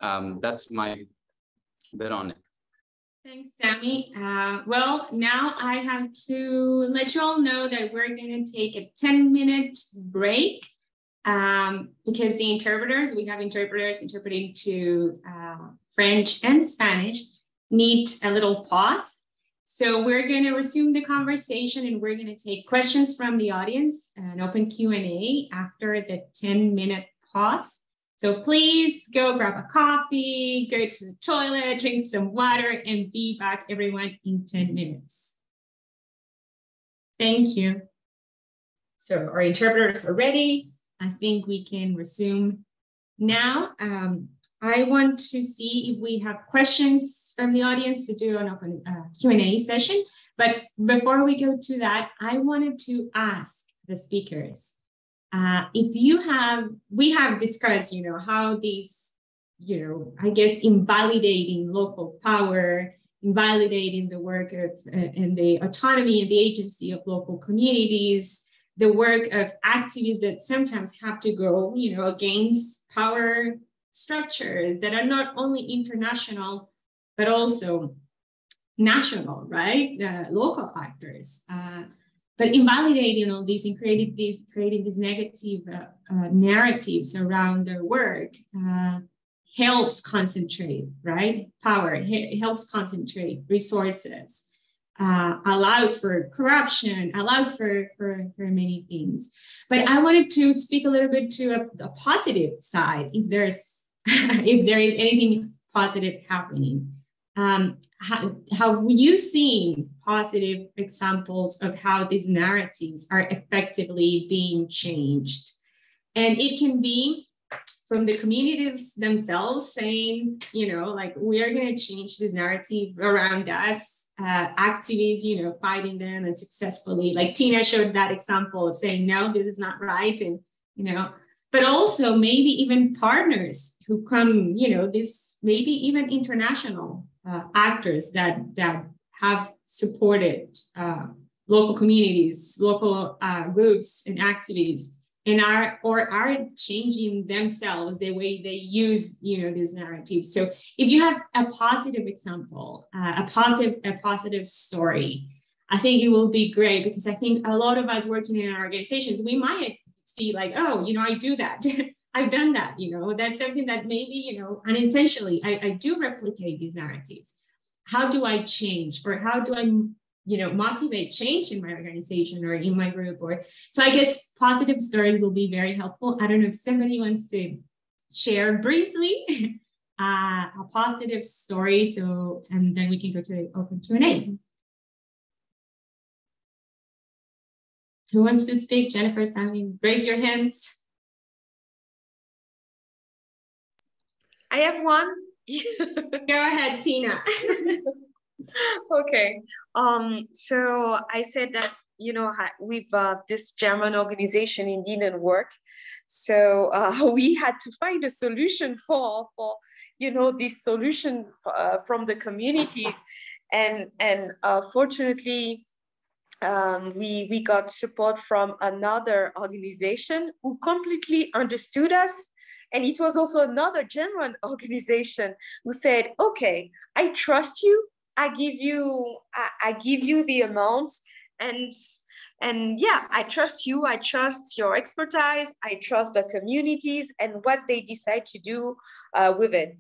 that's my bit on it. Thanks, Sammy. Well, now I have to let you all know that we're going to take a 10-minute break because the interpreters, we have interpreters interpreting to French and Spanish, need a little pause. So we're going to resume the conversation and we're going to take questions from the audience, an open Q&A after the 10-minute pause. So please go grab a coffee, go to the toilet, drink some water, and be back, everyone, in 10 minutes. Thank you. So our interpreters are ready. I think we can resume now. I want to see if we have questions from the audience to do an open Q&A session. But before we go to that, I wanted to ask the speakers, if you have, we have discussed, you know, how these, you know, I guess invalidating local power, invalidating the work of and the autonomy and the agency of local communities, the work of activists that sometimes have to go, you know, against power structures that are not only international, but also national, right? Local actors. But invalidating all these and creating these negative narratives around their work helps concentrate, right? Power, it helps concentrate resources, allows for corruption, allows for many things. But I wanted to speak a little bit to a positive side, if there's if there is anything positive happening. Have you seen positive examples of how these narratives are effectively being changed? And it can be from the communities themselves saying, you know, like, we are going to change this narrative around us, activists, you know, fighting them and successfully, like Tina showed that example of saying, no, this is not right. And, you know, but also maybe even partners who come, you know, this maybe even international actors that have supported local communities, local groups and activities, and are changing themselves the way they use, you know, these narratives. So if you have a positive example, a positive story, I think it will be great, because I think a lot of us working in our organizations, we might see like, oh, you know, I do that. I've done that, you know, that's something that maybe, you know, unintentionally, I do replicate these narratives. How do I change, or how do I, you know, motivate change in my organization or in my group? Or so I guess positive stories will be very helpful. I don't know if somebody wants to share briefly a positive story. So, and then we can go to the open Q&A. Who wants to speak? Jennifer, Sammy, raise your hands. I have one. Go ahead, Tina. Okay. So I said that, you know, with this German organization indeed didn't work. So we had to find a solution for you know, this solution from the communities. And fortunately, we got support from another organization who completely understood us. And it was also another German organization who said, okay, I trust you. I give you the amount, and yeah, I trust you. I trust your expertise. I trust the communities and what they decide to do with it.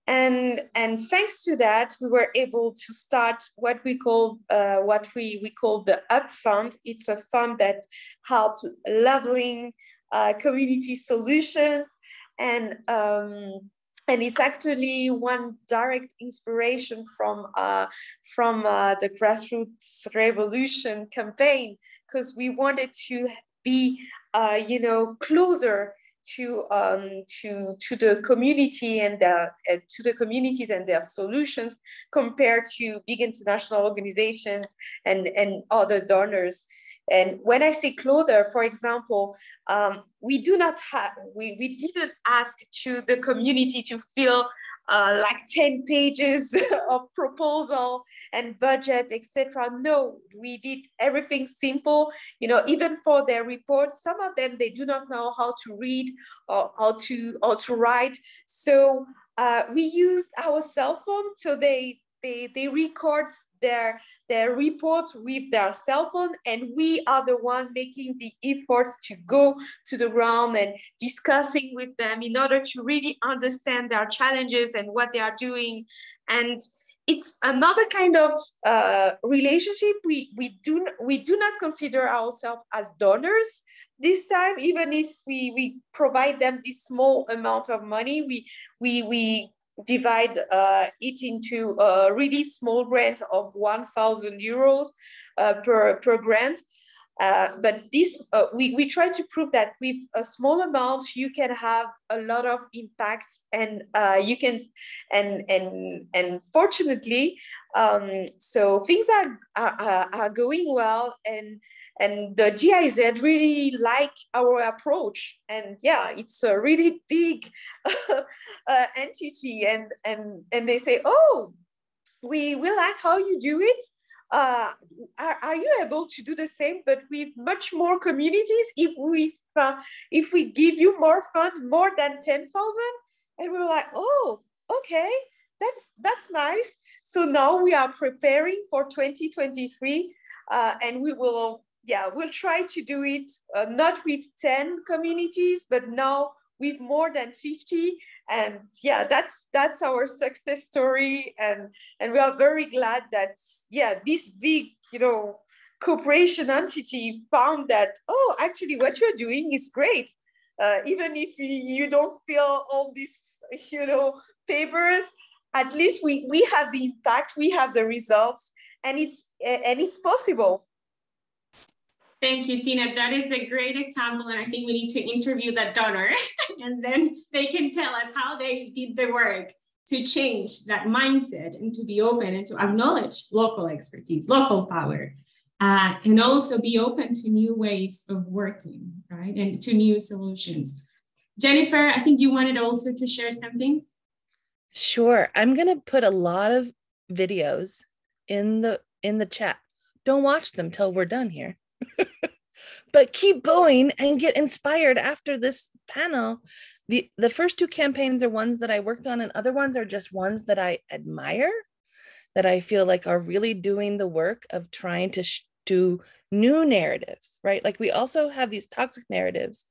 And thanks to that, we were able to start what we call the Up Fund. It's a fund that helps leveling community solutions. And And it's actually one direct inspiration from the grassroots revolution campaign, because we wanted to be, closer to the community and to the communities and their solutions compared to big international organizations and other donors. And when I say closer, for example, we didn't ask to the community to fill like 10 pages of proposal and budget, etc. No, we did everything simple. Even for their reports, some of them, they do not know how to read or how to write. So we used our cell phone, so they record their reports with their cell phone, and we are the one making the efforts to go to the ground and discussing with them in order to really understand their challenges and what they are doing. And it's another kind of relationship. We do not consider ourselves as donors this time, even if we provide them this small amount of money. We divide it into a really small grant of 1,000 euros per grant. But this, we try to prove that with a small amount, you can have a lot of impact, and you can, and fortunately, so things are going well, and the GIZ really like our approach. And yeah, it's a really big entity, and they say, oh, we like how you do it. Are you able to do the same, but with much more communities, if we give you more funds, more than 10,000? And we were like, oh, okay, that's nice. So now we are preparing for 2023, and we'll try to do it not with 10 communities, but now with more than 50. And yeah, that's our success story, and we are very glad that this big corporation entity found that, oh, actually what you're doing is great, even if you don't fill all these papers. At least we have the impact, we have the results, and it's possible. Thank you, Tina. That is a great example, and I think we need to interview that donor, and then they can tell us how they did the work to change that mindset and to be open and to acknowledge local expertise, local power, and also be open to new ways of working, right, and to new solutions. Jennifer, I think you wanted also to share something. Sure. I'm going to put a lot of videos in the chat. Don't watch them till we're done here. But keep going and get inspired after this panel. The first two campaigns are ones that I worked on, and other ones are just ones that I admire, that I feel like are really doing the work of trying to do new narratives, right? Like we also have these toxic narratives.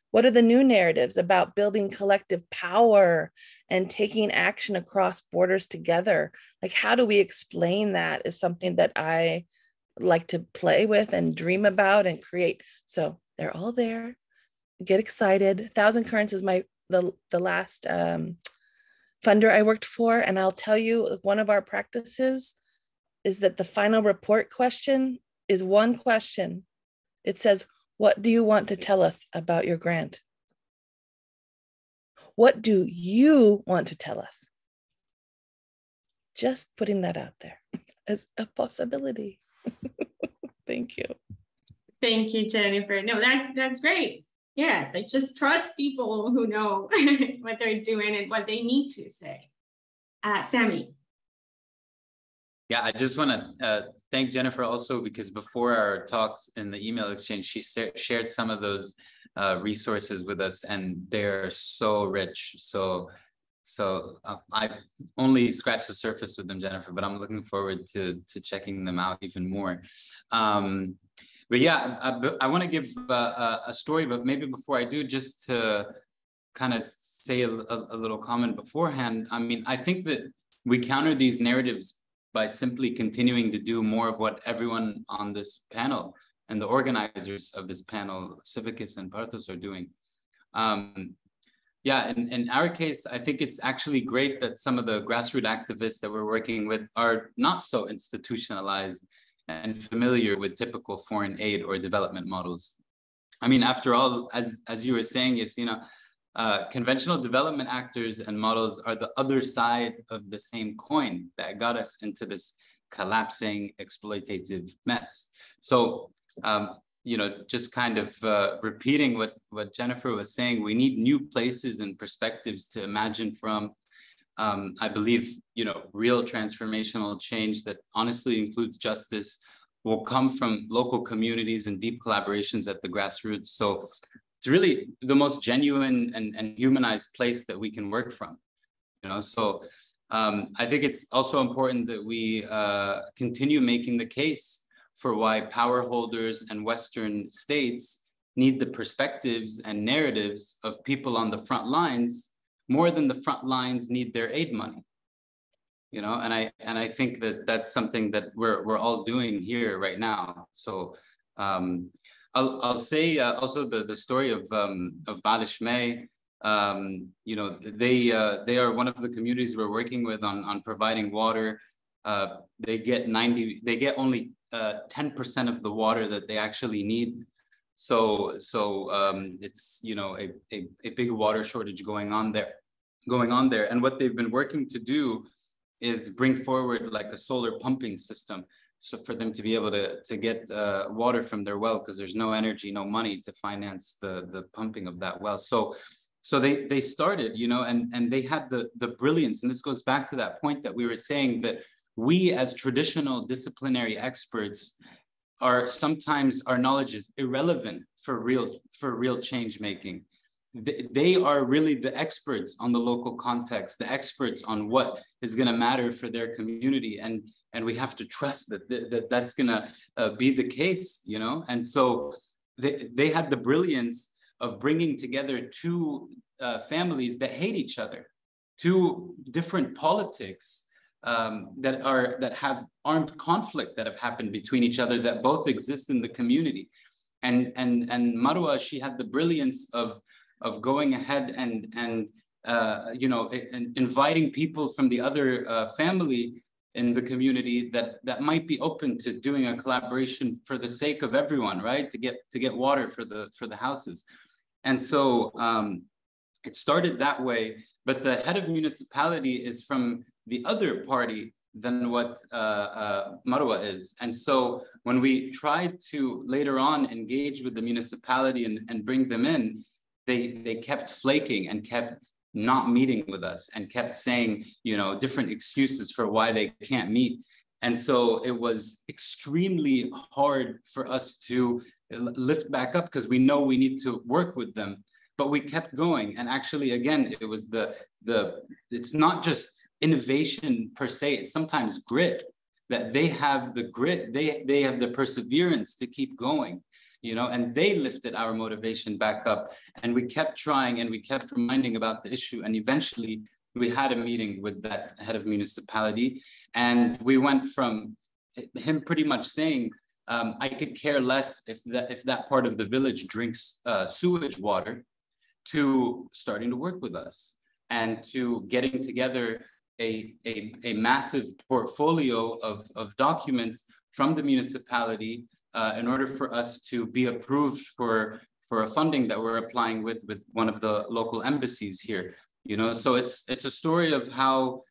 What are the new narratives about building collective power and taking action across borders together? Like, how do we explain that is something that I like to play with and dream about and create. So they're all there. Get excited. 1,000 Currents is the last funder I worked for. And I'll tell you, one of our practices is that the final report question is one question. It says, what do you want to tell us about your grant? What do you want to tell us? Just putting that out there as a possibility. Thank you. Thank you, Jennifer. No, that's great. Yeah, like just trust people who know what they're doing and what they need to say. Sammy. Yeah, I just want to thank Jennifer also, because before our talks in the email exchange, she shared some of those resources with us, and they're so rich. So I only scratched the surface with them, Jennifer, but I'm looking forward to checking them out even more. But yeah, I want to give a story, but maybe before I do, just to kind of say a little comment beforehand. I mean, I think that we counter these narratives by simply continuing to do more of what everyone on this panel and the organizers of this panel, Civicists and Martyrs, are doing. Yeah, in our case, I think it's actually great that some of the grassroots activists that we're working with are not so institutionalized and familiar with typical foreign aid or development models. I mean, after all, as you were saying, Yassina, conventional development actors and models are the other side of the same coin that got us into this collapsing exploitative mess. So, you know, just kind of repeating what Jennifer was saying, we need new places and perspectives to imagine from. I believe, you know, real transformational change that honestly includes justice will come from local communities and deep collaborations at the grassroots. So it's really the most genuine and humanized place that we can work from, you know. So I think it's also important that we continue making the case for why power holders and Western states need the perspectives and narratives of people on the front lines more than the front lines need their aid money, you know. And I think that that's something that we're all doing here right now. So I'll say also the story of Balishme. You know, they are one of the communities we're working with on providing water. They get only 10% of the water that they actually need. So it's, you know, a big water shortage going on there. And what they've been working to do is bring forward like a solar pumping system, so for them to be able to get water from their well, because there's no energy, no money to finance the pumping of that well. So they started, you know, and they had the brilliance, and this goes back to that point that we were saying, that we as traditional disciplinary experts are sometimes, our knowledge is irrelevant for real change making. They are really the experts on the local context, the experts on what is going to matter for their community, and we have to trust that's going to be the case, you know. And so they had the brilliance of bringing together two families that hate each other, two different politics that have armed conflict that have happened between each other, that both exist in the community. And Marwa, she had the brilliance of going ahead and you know, inviting people from the other family in the community that might be open to doing a collaboration for the sake of everyone, right? To get water for the houses. And so it started that way, but the head of municipality is from the other party than what Marwa is. And so when we tried to later on engage with the municipality and bring them in, they kept flaking and kept not meeting with us and kept saying, you know, different excuses for why they can't meet. And so it was extremely hard for us to lift back up, because we know we need to work with them, but we kept going. And actually, again, it was it's not just innovation per se, it's sometimes grit, that they have the grit, they have the perseverance to keep going, you know, and they lifted our motivation back up. And we kept trying and we kept reminding about the issue. And eventually we had a meeting with that head of municipality. And we went from him pretty much saying, I could care less if that part of the village drinks sewage water, to starting to work with us and to getting together a massive portfolio of documents from the municipality in order for us to be approved for a funding that we're applying with one of the local embassies here. You know, so it's a story of how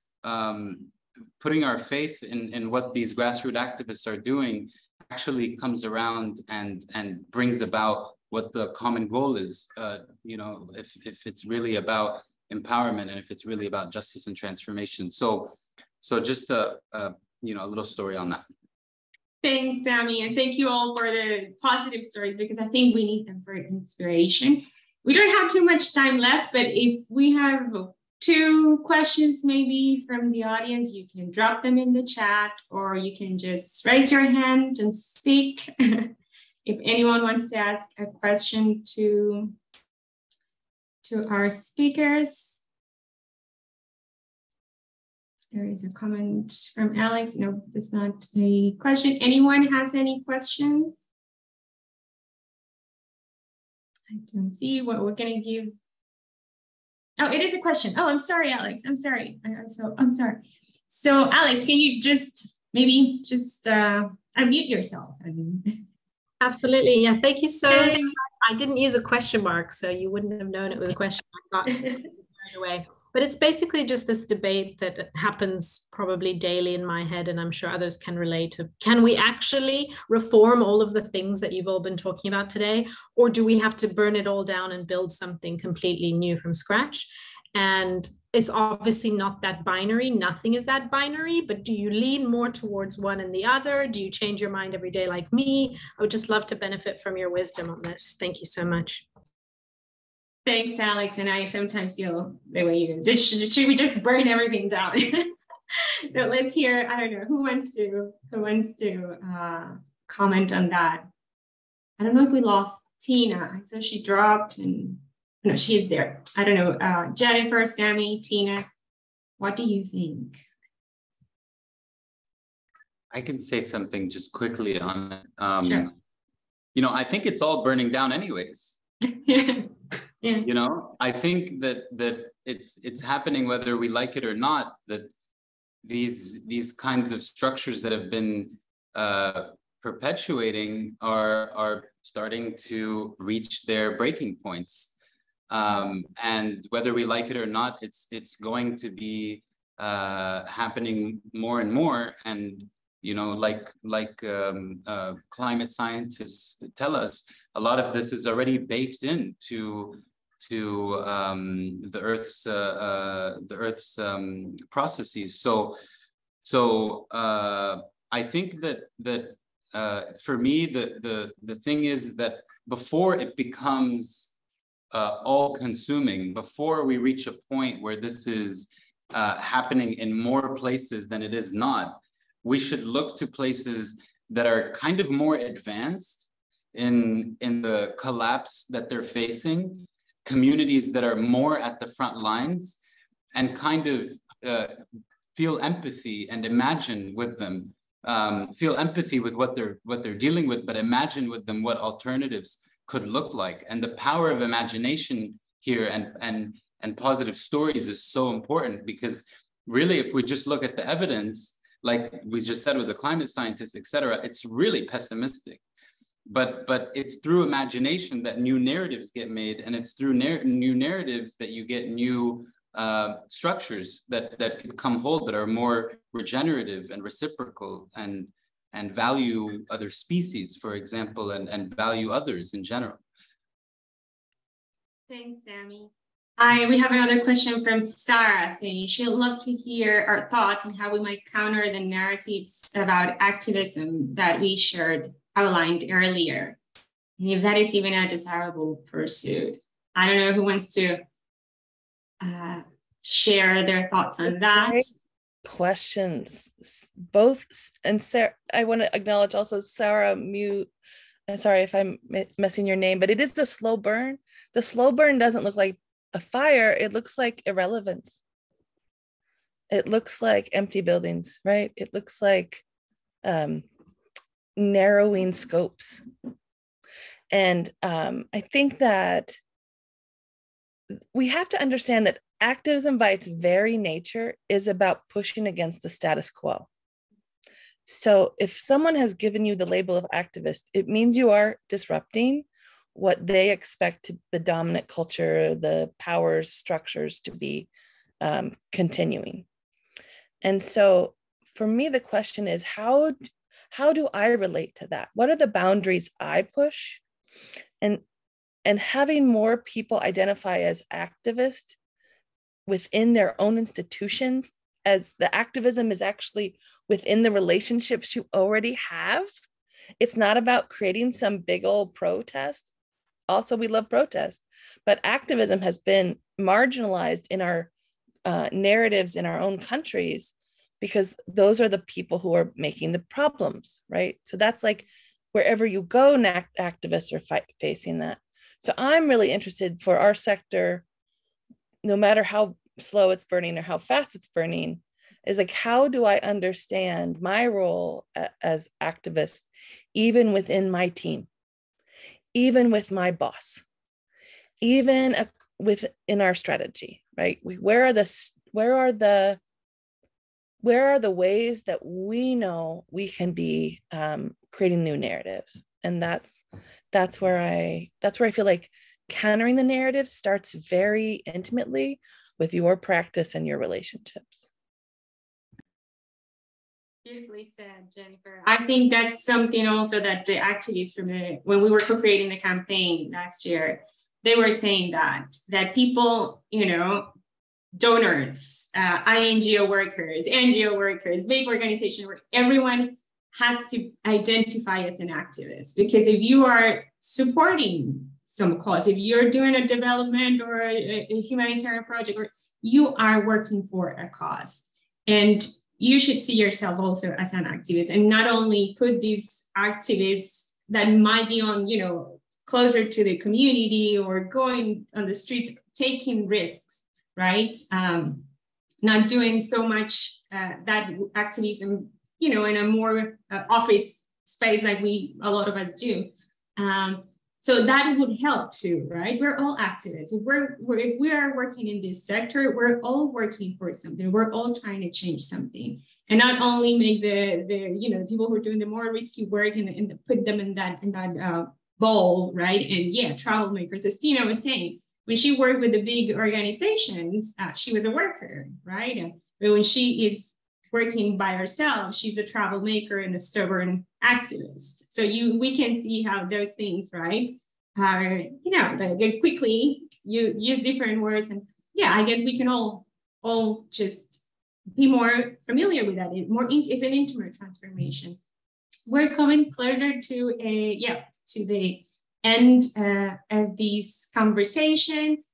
putting our faith in what these grassroots activists are doing actually comes around and brings about what the common goal is. You know, if it's really about empowerment and if it's really about justice and transformation. So just you know, a little story on that. Thanks, Sammy, and thank you all for the positive stories, because I think we need them for inspiration. We don't have too much time left, but if we have 2 questions maybe from the audience, you can drop them in the chat, or you can just raise your hand and speak. If anyone wants to ask a question to our speakers. There is a comment from Alex. No, it's not a question. Anyone has any questions? I don't see. What we're going to give Oh, it is a question. Oh, I'm sorry, Alex. I'm sorry. I'm sorry. So Alex, can you maybe unmute yourself? Absolutely. Yeah. Thank you so much. I didn't use a question mark, so you wouldn't have known it was a question. I got carried away. But it's basically just this debate that happens probably daily in my head, and I'm sure others can relate to. Can we actually reform all of the things that you've all been talking about today? Or do we have to burn it all down and build something completely new from scratch? And it's obviously not that binary. Nothing is that binary, but do you lean more towards one and the other? Do you change your mind every day like me? I would just love to benefit from your wisdom on this. Thank you so much. Thanks, Alex. And I sometimes feel the way you do. Should we just burn everything down? So let's hear, I don't know, who wants to comment on that? I don't know if we lost Tina. So she dropped and no, she is there. I don't know. Jennifer, Sammy, Tina, what do you think? I can say something just quickly on it. Sure. You know, I think it's all burning down anyways. Yeah. You know, I think that it's happening whether we like it or not, that these kinds of structures that have been perpetuating are starting to reach their breaking points. And whether we like it or not, it's going to be happening more and more. And you know, like climate scientists tell us, a lot of this is already baked into the Earth's processes. So I think that for me the thing is that before it becomes all-consuming, before we reach a point where this is happening in more places than it is not, we should look to places that are kind of more advanced in the collapse that they're facing, communities that are more at the front lines, and kind of feel empathy and imagine with them, feel empathy with what they're dealing with, but imagine with them what alternatives could look like. And the power of imagination here and positive stories is so important, because really, if we just look at the evidence, like we just said with the climate scientists, et cetera, it's really pessimistic. But it's through imagination that new narratives get made, and it's through new narratives that you get new structures that can come hold, that are more regenerative and reciprocal and value other species, for example, and value others in general. Thanks, Sammy. We have another question from Sarah saying she'd love to hear our thoughts on how we might counter the narratives about activism that we outlined earlier, and if that is even a desirable pursuit. I don't know who wants to share their thoughts on that. Great questions, both. And Sarah, I want to acknowledge also Sarah Mute. I'm sorry if I'm messing your name, but it is the slow burn. The slow burn doesn't look like a fire. It looks like irrelevance. It looks like empty buildings, right? It looks like narrowing scopes. And I think that we have to understand that activism by its very nature is about pushing against the status quo. So if someone has given you the label of activist, it means you are disrupting what they expect the dominant culture, the power structures to be continuing. And so for me, the question is, how do I relate to that? What are the boundaries I push? And having more people identify as activists within their own institutions, as the activism is actually within the relationships you already have. It's not about creating some big old protest. Also, we love protest, but activism has been marginalized in our narratives in our own countries, because those are the people who are making the problems, right? So that's like wherever you go, activists are facing that. So I'm really interested for our sector, no matter how slow it's burning or how fast it's burning, is like, how do I understand my role as activist, even within my team, even with my boss, even within our strategy, right? Where are the ways that we know we can be creating new narratives? And that's where I feel like countering the narrative starts very intimately with your practice and your relationships. Beautifully said, Jennifer. I think that's something also that the activists when we were co-creating the campaign last year, they were saying that people, donors, NGO workers, big organization work, everyone has to identify as an activist, because if you are supporting some cause, if you're doing a development or a humanitarian project, or you are working for a cause, and you should see yourself also as an activist, and not only put these activists that might be on, closer to the community or going on the streets, taking risks, right? Not doing so much that activism, in a more office space like a lot of us do. So that would help too, right? We're all activists. If we are working in this sector, we're all working for something. We're all trying to change something, and not only make the people who are doing the more risky work and put them in that bowl, right? And yeah, travel makers, as Tina was saying, when she worked with the big organizations, she was a worker, right? But when she is working by herself, she's a travel maker and a stubborn activist. So we can see how those things, right, are, like quickly you use different words, and yeah, I guess we can all just be more familiar with that. It's an intimate transformation. We're coming closer to the end of this conversation.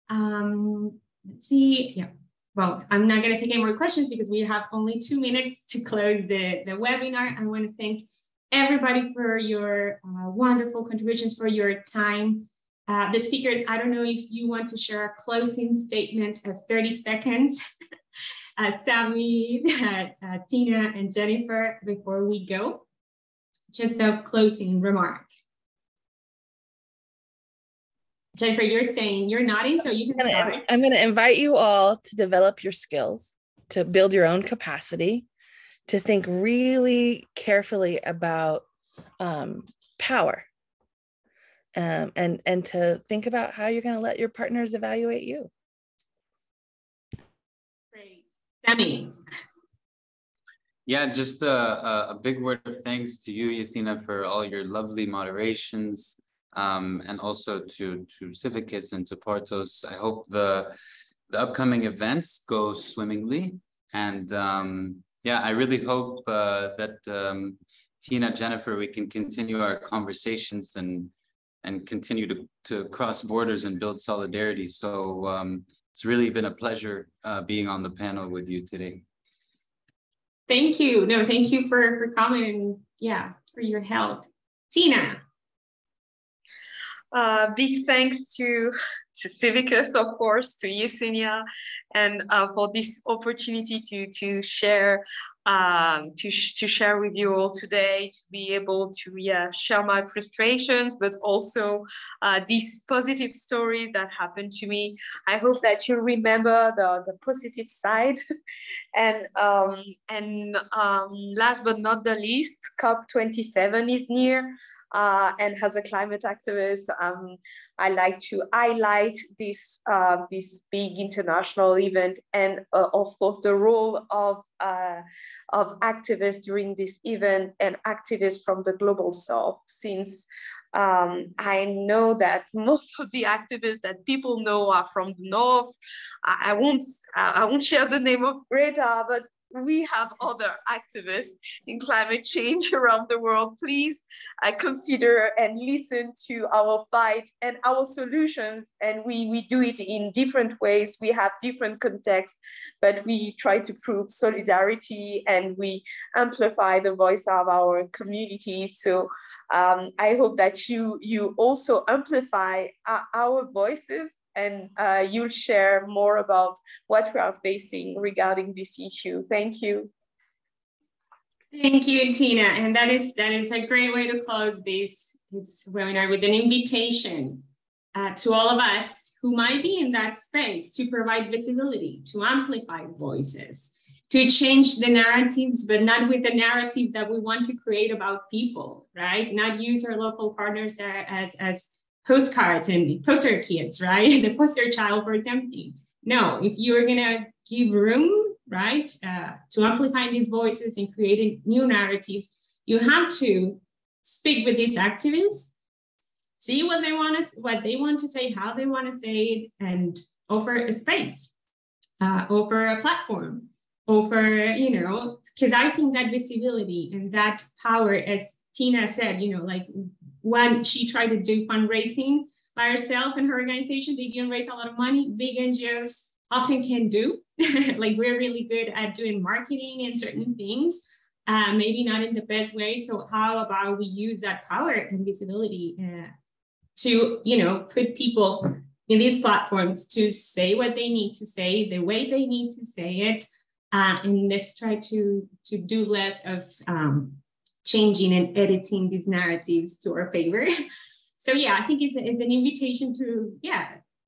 Let's see, yeah. Well, I'm not going to take any more questions because we have only 2 minutes to close the webinar. I want to thank everybody for your wonderful contributions, for your time. The speakers, I don't know if you want to share a closing statement of 30 seconds. Sami, Tina, and Jennifer, before we go. Just a closing remark. Jennifer, you're saying you're nodding, so you can start. I'm going to invite you all to develop your skills, to build your own capacity, to think really carefully about power, and to think about how you're going to let your partners evaluate you. Great. Sami. Yeah, just a big word of thanks to you, Yasina, for all your lovely moderations. And also to Civicus and to Portos. I hope the upcoming events go swimmingly. And I really hope that Tina, Jennifer, we can continue our conversations and continue to cross borders and build solidarity. So it's really been a pleasure being on the panel with you today. Thank you. No, thank you for coming and for your help. Tina. Big thanks to Civicus, of course, to Yesenia, and for this opportunity to share with you all today, to be able to share my frustrations, but also these positive stories that happened to me. I hope that you remember the positive side. And last but not the least, COP27 is near. And as a climate activist, I like to highlight this big international event, and of course the role of activists during this event, and activists from the global south. Since I know that most of the activists that people know are from the north. I won't share the name of Greta, but we have other activists in climate change around the world. Please consider and listen to our fight and our solutions. And we do it in different ways. We have different contexts, but we try to prove solidarity and we amplify the voice of our communities. So I hope that you also amplify our voices, and you'll share more about what we are facing regarding this issue. Thank you. Thank you, Tina. And that is a great way to close this webinar, with an invitation to all of us who might be in that space to provide visibility, to amplify voices, to change the narratives, but not with the narrative that we want to create about people, right? Not use our local partners as postcards and poster kids, right? The poster child for something. No, if you're gonna give room, right, to amplifying these voices and creating new narratives, you have to speak with these activists, see what they want to say, how they want to say it, and offer a space, offer a platform, offer, because I think that visibility and that power, as Tina said, like when she tried to do fundraising by herself and her organization, they didn't raise a lot of money. Big NGOs often can do. Like we're really good at doing marketing and certain things, maybe not in the best way. So how about we use that power and visibility to, put people in these platforms to say what they need to say, the way they need to say it, and let's try to do less of changing and editing these narratives to our favor. So yeah, I think it's an invitation to,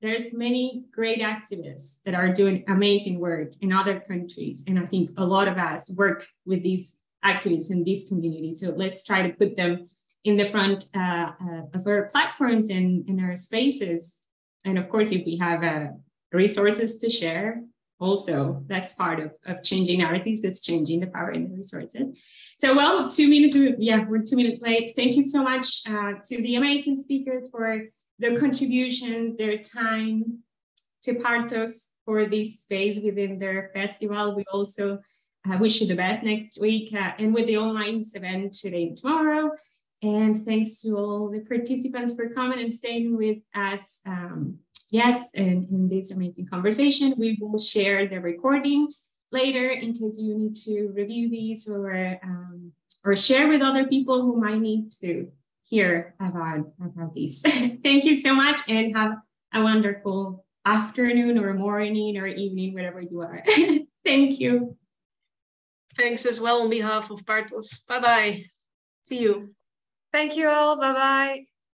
there's many great activists that are doing amazing work in other countries. And I think a lot of us work with these activists in these communities. So let's try to put them in the front of our platforms and in our spaces. And of course, if we have resources to share, also that's part of changing narratives, it's changing the power and the resources. So well, 2 minutes, we're 2 minutes late. Thank you so much to the amazing speakers for their contributions, their time, to Partos for this space within their festival. We also wish you the best next week and with the online event today and tomorrow. And thanks to all the participants for coming and staying with us. Yes, and in this amazing conversation, we will share the recording later in case you need to review these or share with other people who might need to hear about this. Thank you so much and have a wonderful afternoon or morning or evening, wherever you are. Thank you. Thanks as well on behalf of Partos. Bye-bye. See you. Thank you all. Bye-bye.